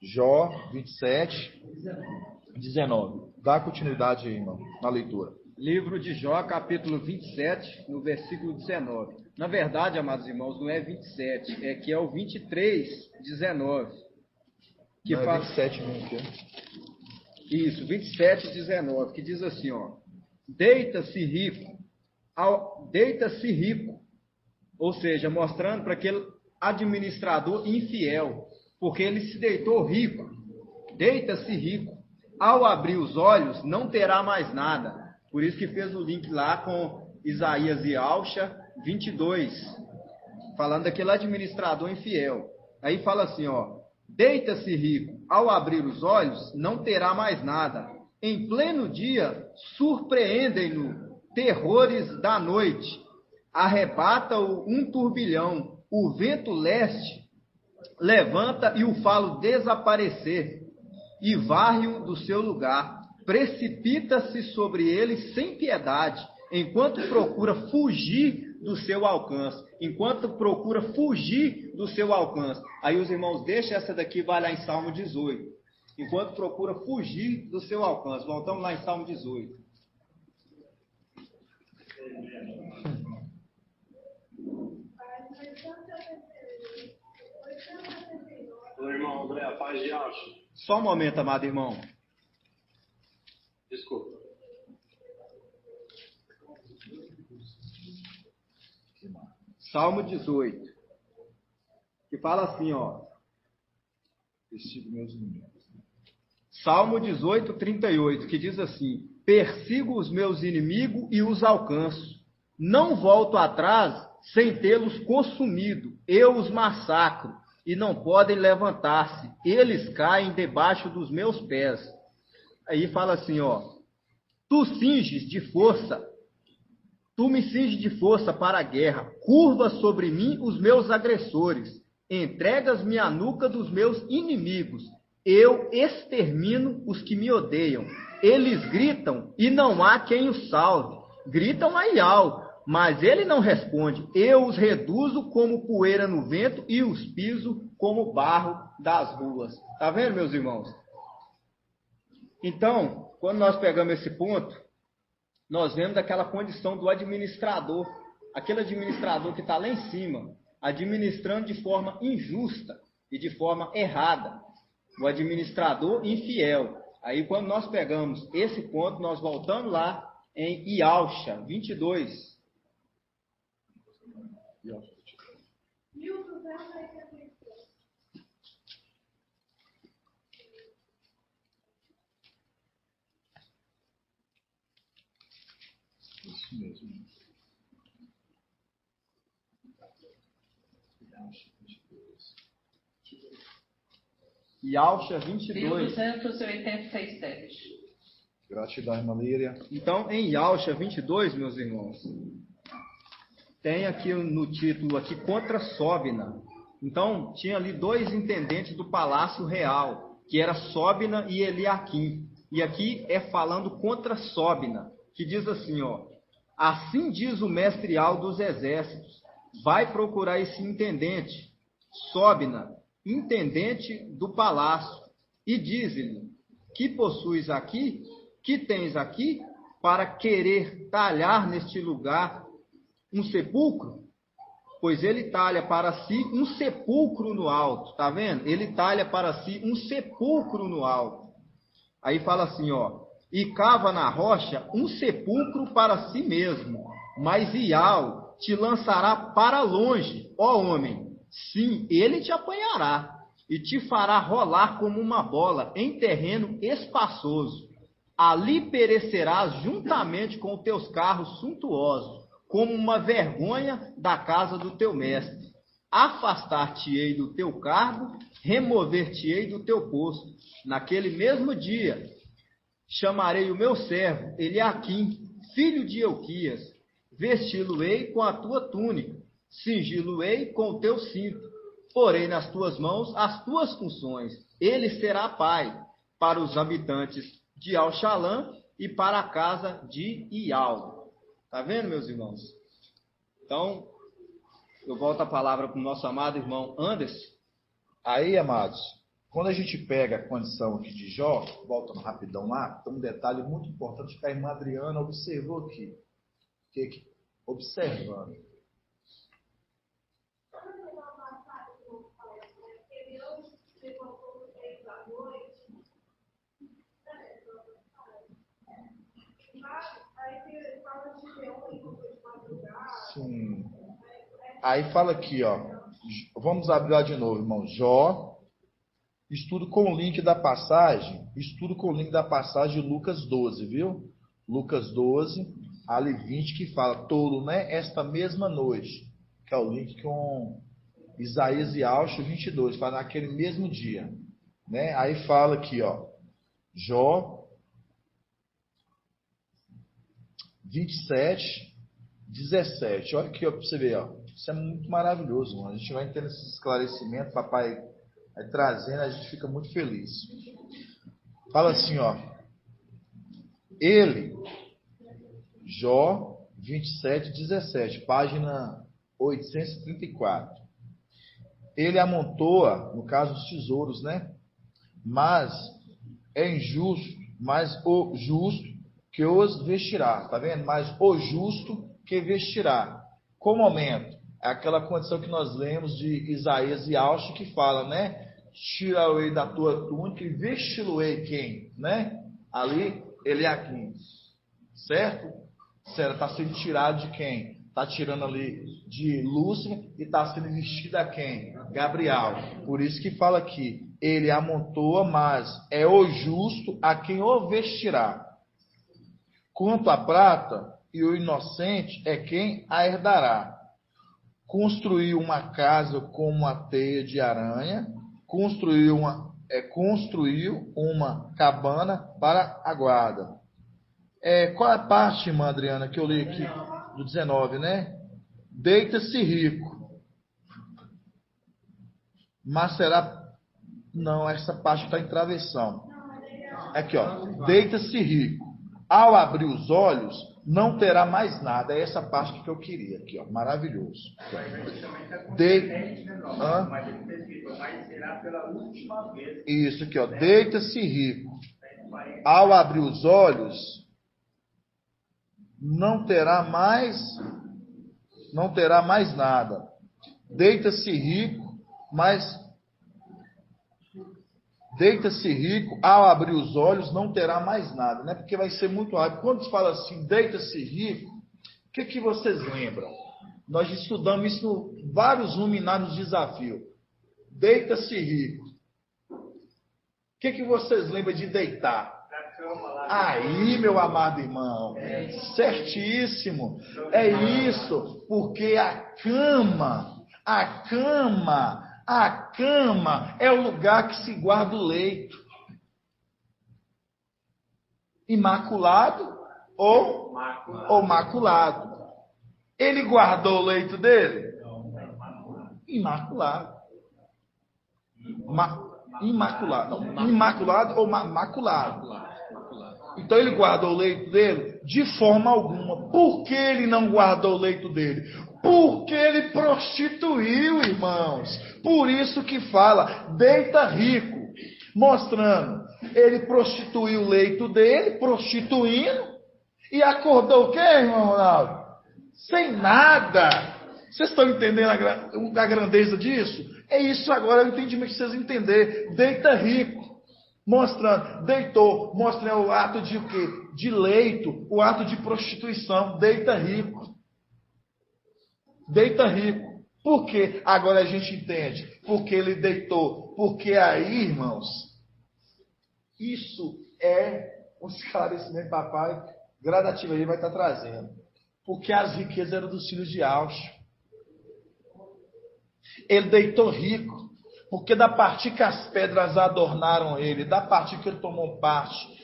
Jó 27, 19. Dá continuidade aí, irmão, na leitura. Livro de Jó, capítulo 27, no versículo 19. Na verdade, amados irmãos, não é 27, é que é o 23, 19. Que não, faz... 27 mesmo, que é. Isso, 27, 19, que diz assim, ó. Deita-se rico, ou seja, mostrando para aquele administrador infiel, porque ele se deitou rico. Deita-se rico, ao abrir os olhos não terá mais nada. Por isso que fez o link lá com Isaías e Alcha 22, falando daquele administrador infiel. Aí fala assim, ó, deita-se rico, ao abrir os olhos não terá mais nada. Em pleno dia surpreendem-no terrores da noite. Arrebata-o um turbilhão, o vento leste levanta e o falo desaparecer, e varre-o do seu lugar. Precipita-se sobre ele sem piedade, enquanto procura fugir do seu alcance. Aí os irmãos, deixa essa daqui, vai lá em Salmo 18. Enquanto procura fugir do seu alcance. Voltamos lá em Salmo 18. Ô, irmão André, a paz de Alcha. Só um momento, amado irmão. Desculpa. Salmo 18. Que fala assim, ó. Salmo 18, 38, que diz assim: persigo os meus inimigos e os alcanço. Não volto atrás sem tê-los consumido. Eu os massacro e não podem levantar-se. Eles caem debaixo dos meus pés. Aí fala assim, ó. Tu me cinges de força para a guerra. Curva sobre mim os meus agressores. Entregas-me a nuca dos meus inimigos. Eu extermino os que me odeiam. Eles gritam e não há quem os salve. Gritam a Ial, mas ele não responde. Eu os reduzo como poeira no vento e os piso como barro das ruas. Tá vendo, meus irmãos? Então, quando nós pegamos esse ponto, nós vemos aquela condição do administrador. Aquele administrador que está lá em cima, administrando de forma injusta e de forma errada. O administrador infiel. Aí, quando nós pegamos esse ponto, nós voltamos lá em Ialcha 22. Isso mesmo. Ialcha 22. 1287. Gratidão, irmã Líria. Então, em Ialcha 22, meus irmãos, tem aqui no título aqui, contra Sóbina. Então, tinha ali dois intendentes do Palácio Real, que era Sóbina e Eliaquim. E aqui é falando contra Sóbina, que diz assim, ó. Assim diz o mestre-al dos exércitos, vai procurar esse intendente, Sóbina, intendente do palácio, e diz-lhe, que possuis aqui, que tens aqui, para querer talhar neste lugar um sepulcro? Pois ele talha para si um sepulcro no alto, tá vendo? Ele talha para si um sepulcro no alto. Aí fala assim, ó, e cava na rocha um sepulcro para si mesmo, mas Ial te lançará para longe, ó homem, Sim, ele te apanhará e te fará rolar como uma bola em terreno espaçoso. Ali perecerás juntamente com os teus carros suntuosos, como uma vergonha da casa do teu mestre. Afastar-te-ei do teu cargo, remover-te-ei do teu posto. Naquele mesmo dia, chamarei o meu servo, Eliaquim, filho de Euquias, vesti-lo-ei com a tua túnica, cingi-lo-ei com o teu cinto, porei nas tuas mãos as tuas funções. Ele será pai para os habitantes de Al-Shalã e para a casa de Ial. Tá vendo, meus irmãos? Então, eu volto a palavra para o nosso amado irmão Anderson. Aí, amados, quando a gente pega a condição aqui de Jó, voltando rapidão lá, tem um detalhe muito importante que a irmã Adriana observou aqui. Observando. Sim. Aí fala aqui, ó. Vamos abrir lá de novo, irmão. Jó. Estudo com o link da passagem. Estudo com o link da passagem de Lucas 12, viu? Lucas 12, ali 20, que fala, tolo, né? Esta mesma noite. Que é o link com Isaías e Alcho 22. Fala naquele mesmo dia. Né? Aí fala aqui, ó. Jó 27, 17. Olha aqui, ó, para você ver, ó. Isso é muito maravilhoso, mano. A gente vai tendo esse esclarecimento, papai vai trazendo, a gente fica muito feliz. Fala assim, ó. Ele, Jó 27, 17, página 834. Ele amontoa, no caso, os tesouros, né? Mas é injusto, mas o justo que os vestirá, tá vendo? Mas o justo que vestirá. Qual momento? É aquela condição que nós lemos de Isaías e Alcho que fala, né? Tira-o-ei da tua túnica e vesti-lo-ei quem? Né? Ali, ele é aqui. Certo? Certo, está sendo tirado de quem? Está tirando ali de Lúcifer e está sendo vestido a quem? Gabriel. Por isso que fala aqui, ele amontoa, mas é o justo a quem o vestirá. Quanto à prata, e o inocente é quem a herdará. Construiu uma casa com uma teia de aranha, construiu uma cabana para a guarda. Qual é a parte, irmã Adriana, que eu li aqui do 19, né? Deita-se rico, mas será... Não, essa parte está em travessão. Aqui, ó. Deita-se rico. Ao abrir os olhos, não terá mais nada. É essa parte que eu queria aqui, ó. Maravilhoso. Isso aqui, ó. Deita-se rico. Ao abrir os olhos, não terá mais nada. Deita-se rico, mas deita-se rico, ao abrir os olhos, não terá mais nada, né? Porque vai ser muito rápido. Quando se fala assim, deita-se rico, o que vocês lembram? Nós estudamos isso em vários luminares de desafio. Deita-se rico. O que vocês lembram de deitar? Aí, meu amado irmão, certíssimo. É isso, porque a cama é o lugar que se guarda o leito. Imaculado ou maculado. Ele guardou o leito dele? Imaculado. Imaculado. Não, imaculado ou maculado. Então ele guardou o leito dele? De forma alguma. Por que ele não guardou o leito dele? Porque ele prostituiu, irmãos. Por isso que fala, deita rico. Mostrando, ele prostituiu o leito dele, prostituindo, e acordou o quê, irmão Ronaldo? Sem nada. Vocês estão entendendo a grandeza disso? É isso agora, é o entendimento que vocês entenderem. Deita rico. Mostrando, deitou, mostrando o ato de o quê? De leito, o ato de prostituição. Deita rico. Deita rico. Por quê? Agora a gente entende. Porque ele deitou. Porque aí, irmãos, isso é um esclarecimento, papai, gradativo ele vai estar trazendo. Porque as riquezas eram dos filhos de Aush. Ele deitou rico. Porque da parte que as pedras adornaram ele, da parte que ele tomou parte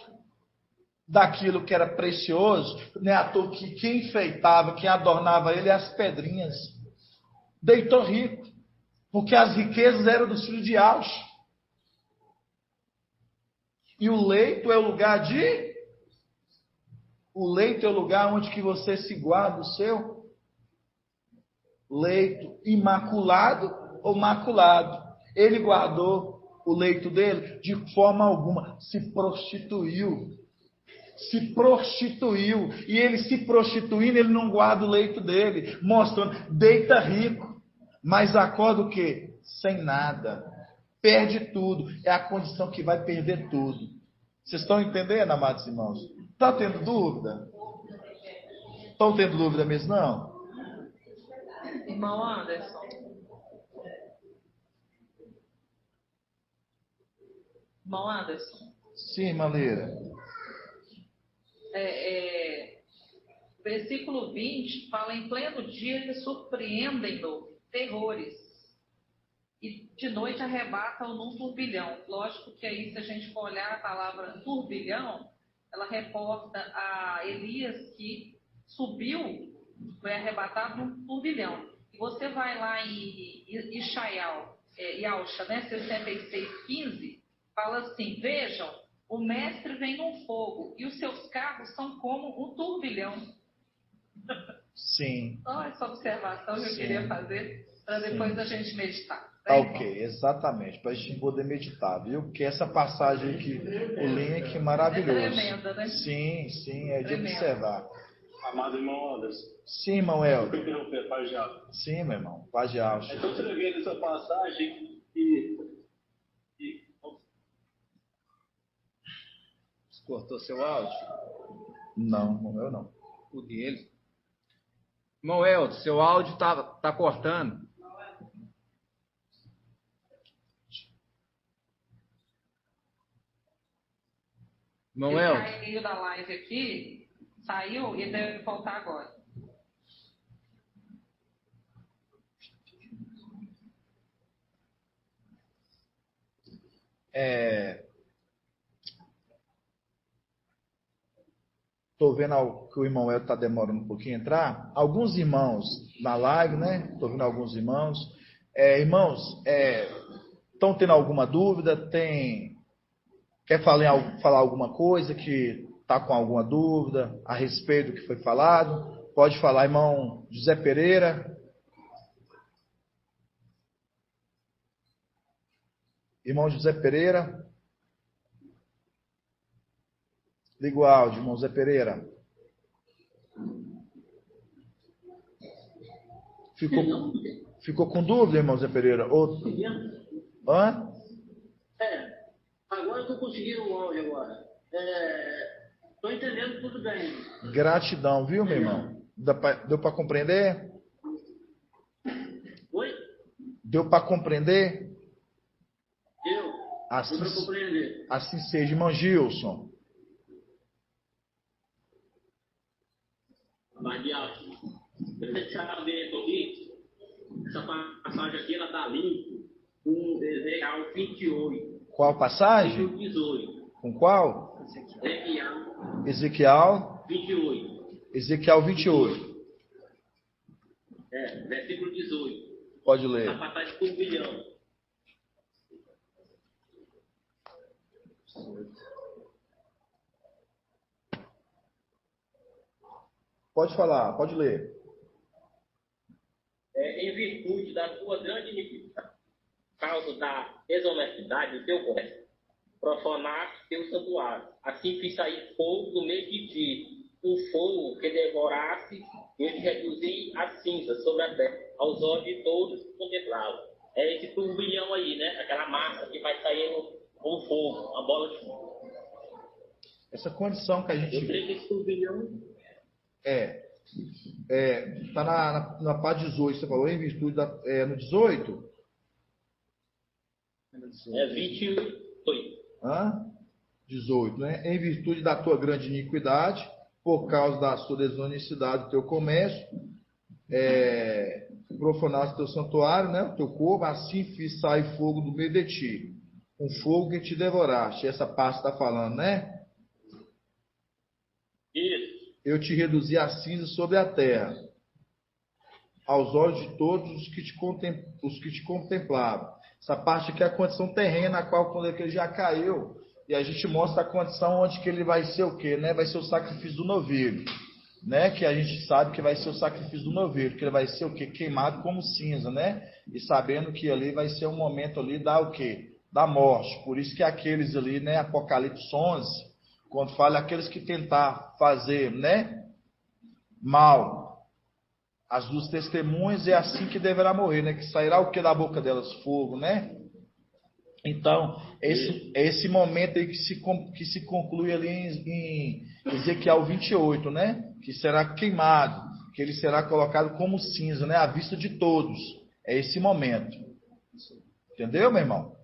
daquilo que era precioso, né, à toa que quem enfeitava, quem adornava ele, as pedrinhas. Deitou rico, porque as riquezas eram dos filhos de Aush. E o leito é o lugar de... O leito é o lugar onde que você se guarda o seu leito, imaculado ou maculado. Ele guardou o leito dele de forma alguma, se prostituiu. Se prostituiu. E ele se prostituindo, ele não guarda o leito dele, mostrando, deita rico, mas acorda o quê? Sem nada. Perde tudo. É a condição que vai perder tudo. Vocês estão entendendo, amados irmãos? Está tendo dúvida? Estão tendo dúvida mesmo, não? Irmão Anderson. Irmão Anderson. Sim, irmã Leira. Versículo 20 fala: em pleno dia surpreendem-no terrores, e de noite arrebatam num turbilhão. Lógico que aí, se a gente for olhar a palavra turbilhão, ela reporta a Elias que subiu, foi arrebatado num turbilhão. E você vai lá em Yalcha, né, 66:15, fala assim: vejam, o mestre vem num fogo, e os seus carros são como um turbilhão. Sim. Só essa observação que eu queria fazer, para depois a gente meditar. Ok, exatamente, para a gente poder meditar, viu? Porque essa passagem aqui, o link maravilhoso. É tremenda, né? Sim, é de observar. Amado irmão Anderson. Sim, irmão Helder. Eu interromper, Pai de Alves. Sim, meu irmão, Pai de Alves. Então, você vê nessa passagem e Cortou seu áudio? Não, eu não. O dele. Irmão Elton, seu áudio tá cortando. Irmão Ele Elton. saiu da live aqui, saiu e deve voltar agora. Estou vendo que o irmão Elton está demorando um pouquinho a entrar. Alguns irmãos na live, né? Estou vendo alguns irmãos. Irmãos, estão tendo alguma dúvida? Quer falar alguma coisa que está com alguma dúvida a respeito do que foi falado? Pode falar, irmão José Pereira. Irmão José Pereira. Liga o áudio, irmão José Pereira. Ficou com dúvida, irmão José Pereira? Hã? Agora eu estou conseguindo o áudio agora. Estou entendendo tudo bem. Gratidão, viu, meu irmão? Deu para compreender? Oi? Deu para compreender? Deu. Assim, Deu para compreender. Assim seja, irmão Gilson. Badial, você sabe aqui, essa passagem aqui, ela está limpa com Ezequiel 28. Qual passagem? 18. Com qual? Ezequiel 28. Ezequiel 28. Versículo 18. Pode ler. Essa passagem de turbilhão. Pode falar, pode ler. Em virtude da tua grande iniquidade, causa da desonestidade do teu comércio, profanaste teu santuário. Assim fiz sair fogo do meio de ti, um fogo que devorasse, eu te reduzi a cinza sobre a terra, aos olhos de todos que contemplavam. É esse turbilhão aí, né? Aquela massa que vai saindo com fogo, a bola de fogo. Essa condição que a gente... Eu creio que esse turbilhão... Está na parte 18, você falou, em virtude no 18? É 28. 18, né? Em virtude da tua grande iniquidade, por causa da sua desonestidade do teu comércio, profanaste o teu santuário, né? O teu corpo, assim fiz sair fogo do meio de ti. Um fogo que te devoraste. Essa parte está falando, né? Isso. Eu te reduzi a cinza sobre a terra, aos olhos de todos os que te contemplavam. Essa parte aqui é a condição terrena, a qual quando ele já caiu, e a gente mostra a condição onde que ele vai ser o quê, né? Vai ser o sacrifício do novilho, né? Que a gente sabe que vai ser o sacrifício do novilho, que ele vai ser o quê? Queimado como cinza, né? E sabendo que ali vai ser um momento ali da o quê? Da morte. Por isso que aqueles ali, né? Apocalipse 11, quando fala aqueles que tentar fazer, né? Mal as duas testemunhas, é assim que deverá morrer, né? Que sairá o que da boca delas? Fogo, né? Então, esse momento aí que se conclui ali em Ezequiel 28, né? Que será queimado, que ele será colocado como cinza, né? À vista de todos. É esse momento. Entendeu, meu irmão?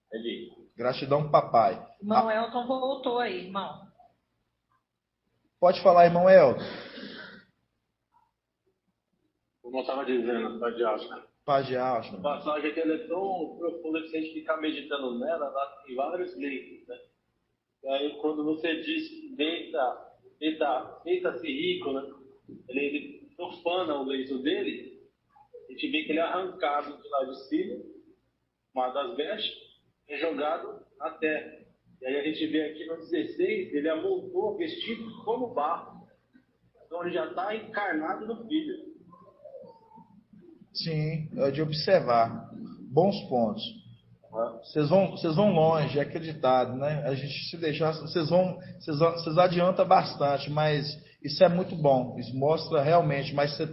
Entendi. Gratidão, papai. Irmão Elton voltou aí, irmão. Pode falar, irmão Elton. Como eu estava dizendo, Pai de Asca. Paz de alma. A passagem que ela é tão profunda que se a gente ficar meditando nela, ela tem vários leitos, né? E aí, quando você diz deita-se rico, né? Ele profana o leito dele, a gente vê que ele é arrancado de lá de cima, uma das vestes, e jogado na terra. E aí a gente vê aqui no 16, ele amontou vestido como barro. Então ele já está encarnado no Filho. Sim, é de observar. Bons pontos. Vocês vão longe, é acreditado, né? A gente se deixar, vocês adiantam bastante, mas isso é muito bom. Isso mostra realmente, mas você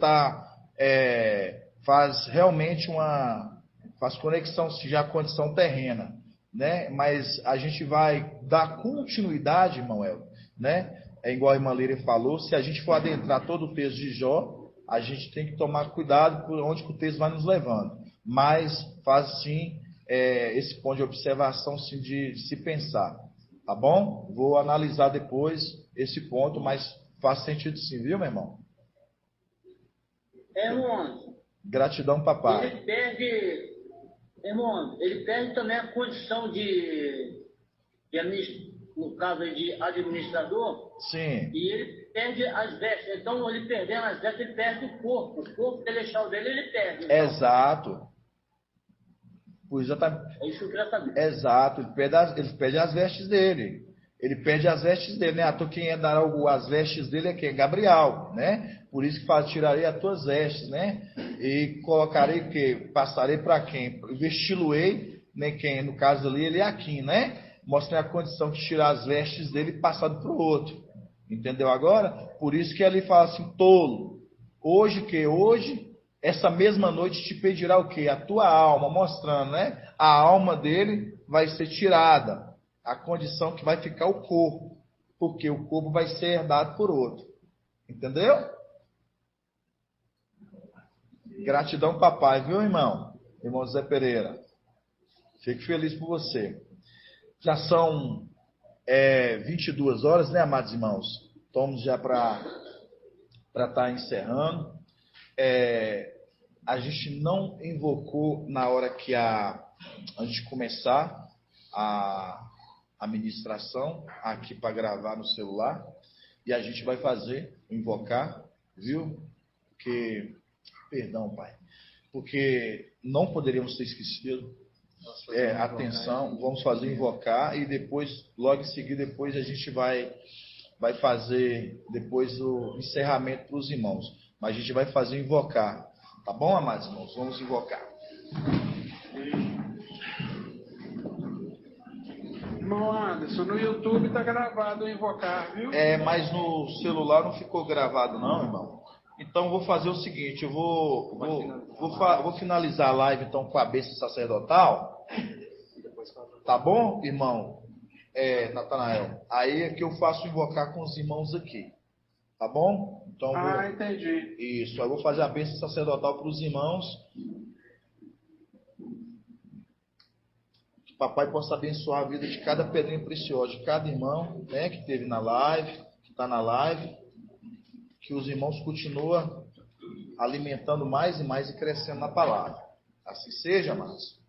faz realmente faz conexão já com a condição terrena, né? Mas a gente vai dar continuidade, irmão El, né? É igual a irmã Leira falou, se a gente for adentrar todo o texto de Jó, a gente tem que tomar cuidado por onde que o texto vai nos levando. Mas faz sim esse ponto de observação sim, de se pensar. Tá bom? Vou analisar depois esse ponto, mas faz sentido sim, viu, meu irmão? Irmão, gratidão, papai. Ele perde também a condição no caso de administrador. Sim. E ele perde as vestes. Então, ele perdendo as vestes, ele perde o corpo. O corpo celestial dele, ele perde. Então. Exato. É isso que eu queria saber. Exato. Ele perde as vestes dele. Ele perde as vestes dele, né? Quem dará as vestes dele é quem? Gabriel, né? Por isso que fala, tirarei as tuas vestes, né? E colocarei o quê? Passarei para quem? Vesti-lo-ei, né? Quem? No caso ali, ele é Aquim, né? Mostra a condição de tirar as vestes dele e passar para o outro. Entendeu agora? Por isso que ele fala assim, tolo. Hoje, essa mesma noite te pedirá o quê? A tua alma, mostrando, né? A alma dele vai ser tirada. A condição que vai ficar o corpo. Porque o corpo vai ser herdado por outro. Entendeu? Gratidão, papai, viu, irmão? Irmão Zé Pereira. Fico feliz por você. Já são 22 horas, né, amados irmãos? Estamos já para estar encerrando. A gente não invocou na hora que antes de começar a ministração aqui para gravar no celular. E a gente vai invocar, viu? Perdão, pai. Porque não poderíamos ter esquecido. Atenção, vamos fazer invocar e depois, logo em seguida, depois a gente vai fazer depois o encerramento para os irmãos. Mas a gente vai fazer invocar. Tá bom, amados irmãos? Vamos invocar. Irmão Anderson, no YouTube está gravado o invocar, viu? Mas no celular não ficou gravado não, irmão. Então vou fazer o seguinte, eu vou finalizar a live então com a bênção sacerdotal. Tá bom, irmão? Natanael. Aí é que eu faço invocar com os irmãos aqui. Tá bom? Então, entendi. Isso, eu vou fazer a bênção sacerdotal para os irmãos. Que papai possa abençoar a vida de cada pedrinha preciosa, de cada irmão, né, que esteve na live, que está na live. Que os irmãos continuem alimentando mais e mais e crescendo na palavra. Assim seja, amados.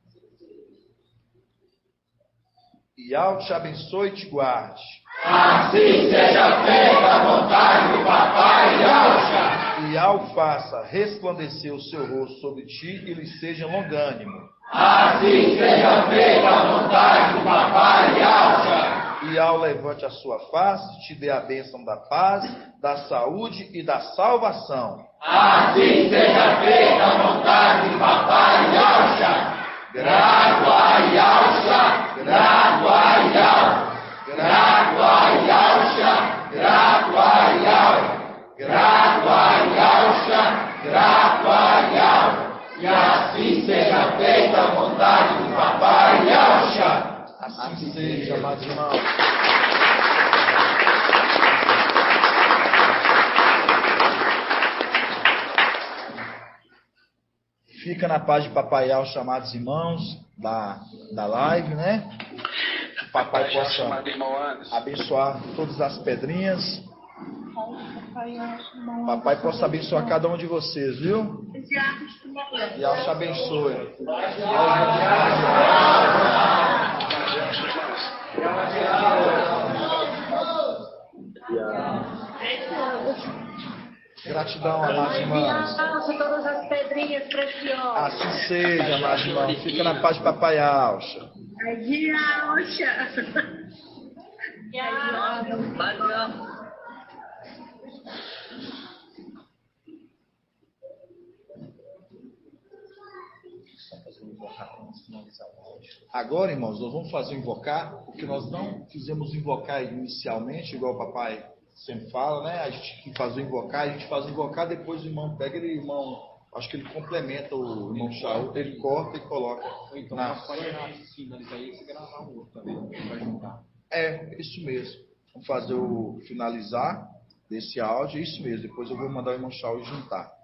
E ao te abençoe e te guarde. Assim seja feita a vontade do Papai Yahshua. E ao faça resplandecer o seu rosto sobre ti e lhe seja longânimo. Assim seja feita a vontade do Papai Yahshua. E ao levante a sua face, te dê a bênção da paz, da saúde e da salvação. Assim seja feita a vontade do Papai Yahshua. Grato a Yahshua, grato a Yahshua. Grato a Yahshua, grato a Yahshua, grato a Yahshua, grato a Yahshua. E assim seja feita a vontade do Papai Yahshua. Assim seja, amados irmãos. Fica na paz de Papai Yahshua, amados irmãos, da live, né? Que papai possa abençoar todas as pedrinhas. Papai possa abençoar cada um de vocês, viu? E Deus te abençoe. Gratidão, amados irmãos. Todas as pedrinhas preciosas. Assim seja, amados irmãos. Fica na paz de Papai Yahshua. Agora, irmãos, nós vamos fazer o invocar, porque nós não fizemos invocar inicialmente, igual o papai sempre fala, né? A gente tem que fazer o invocar, a gente faz o invocar, depois o irmão pega, ele, irmão, acho que ele complementa o irmão Shaul, ele corta e coloca. Então, nós podemos finalizar isso e gravar um outro também, para juntar. É, isso mesmo. Vamos fazer o finalizar desse áudio, é isso mesmo. Depois eu vou mandar o irmão Shaul juntar.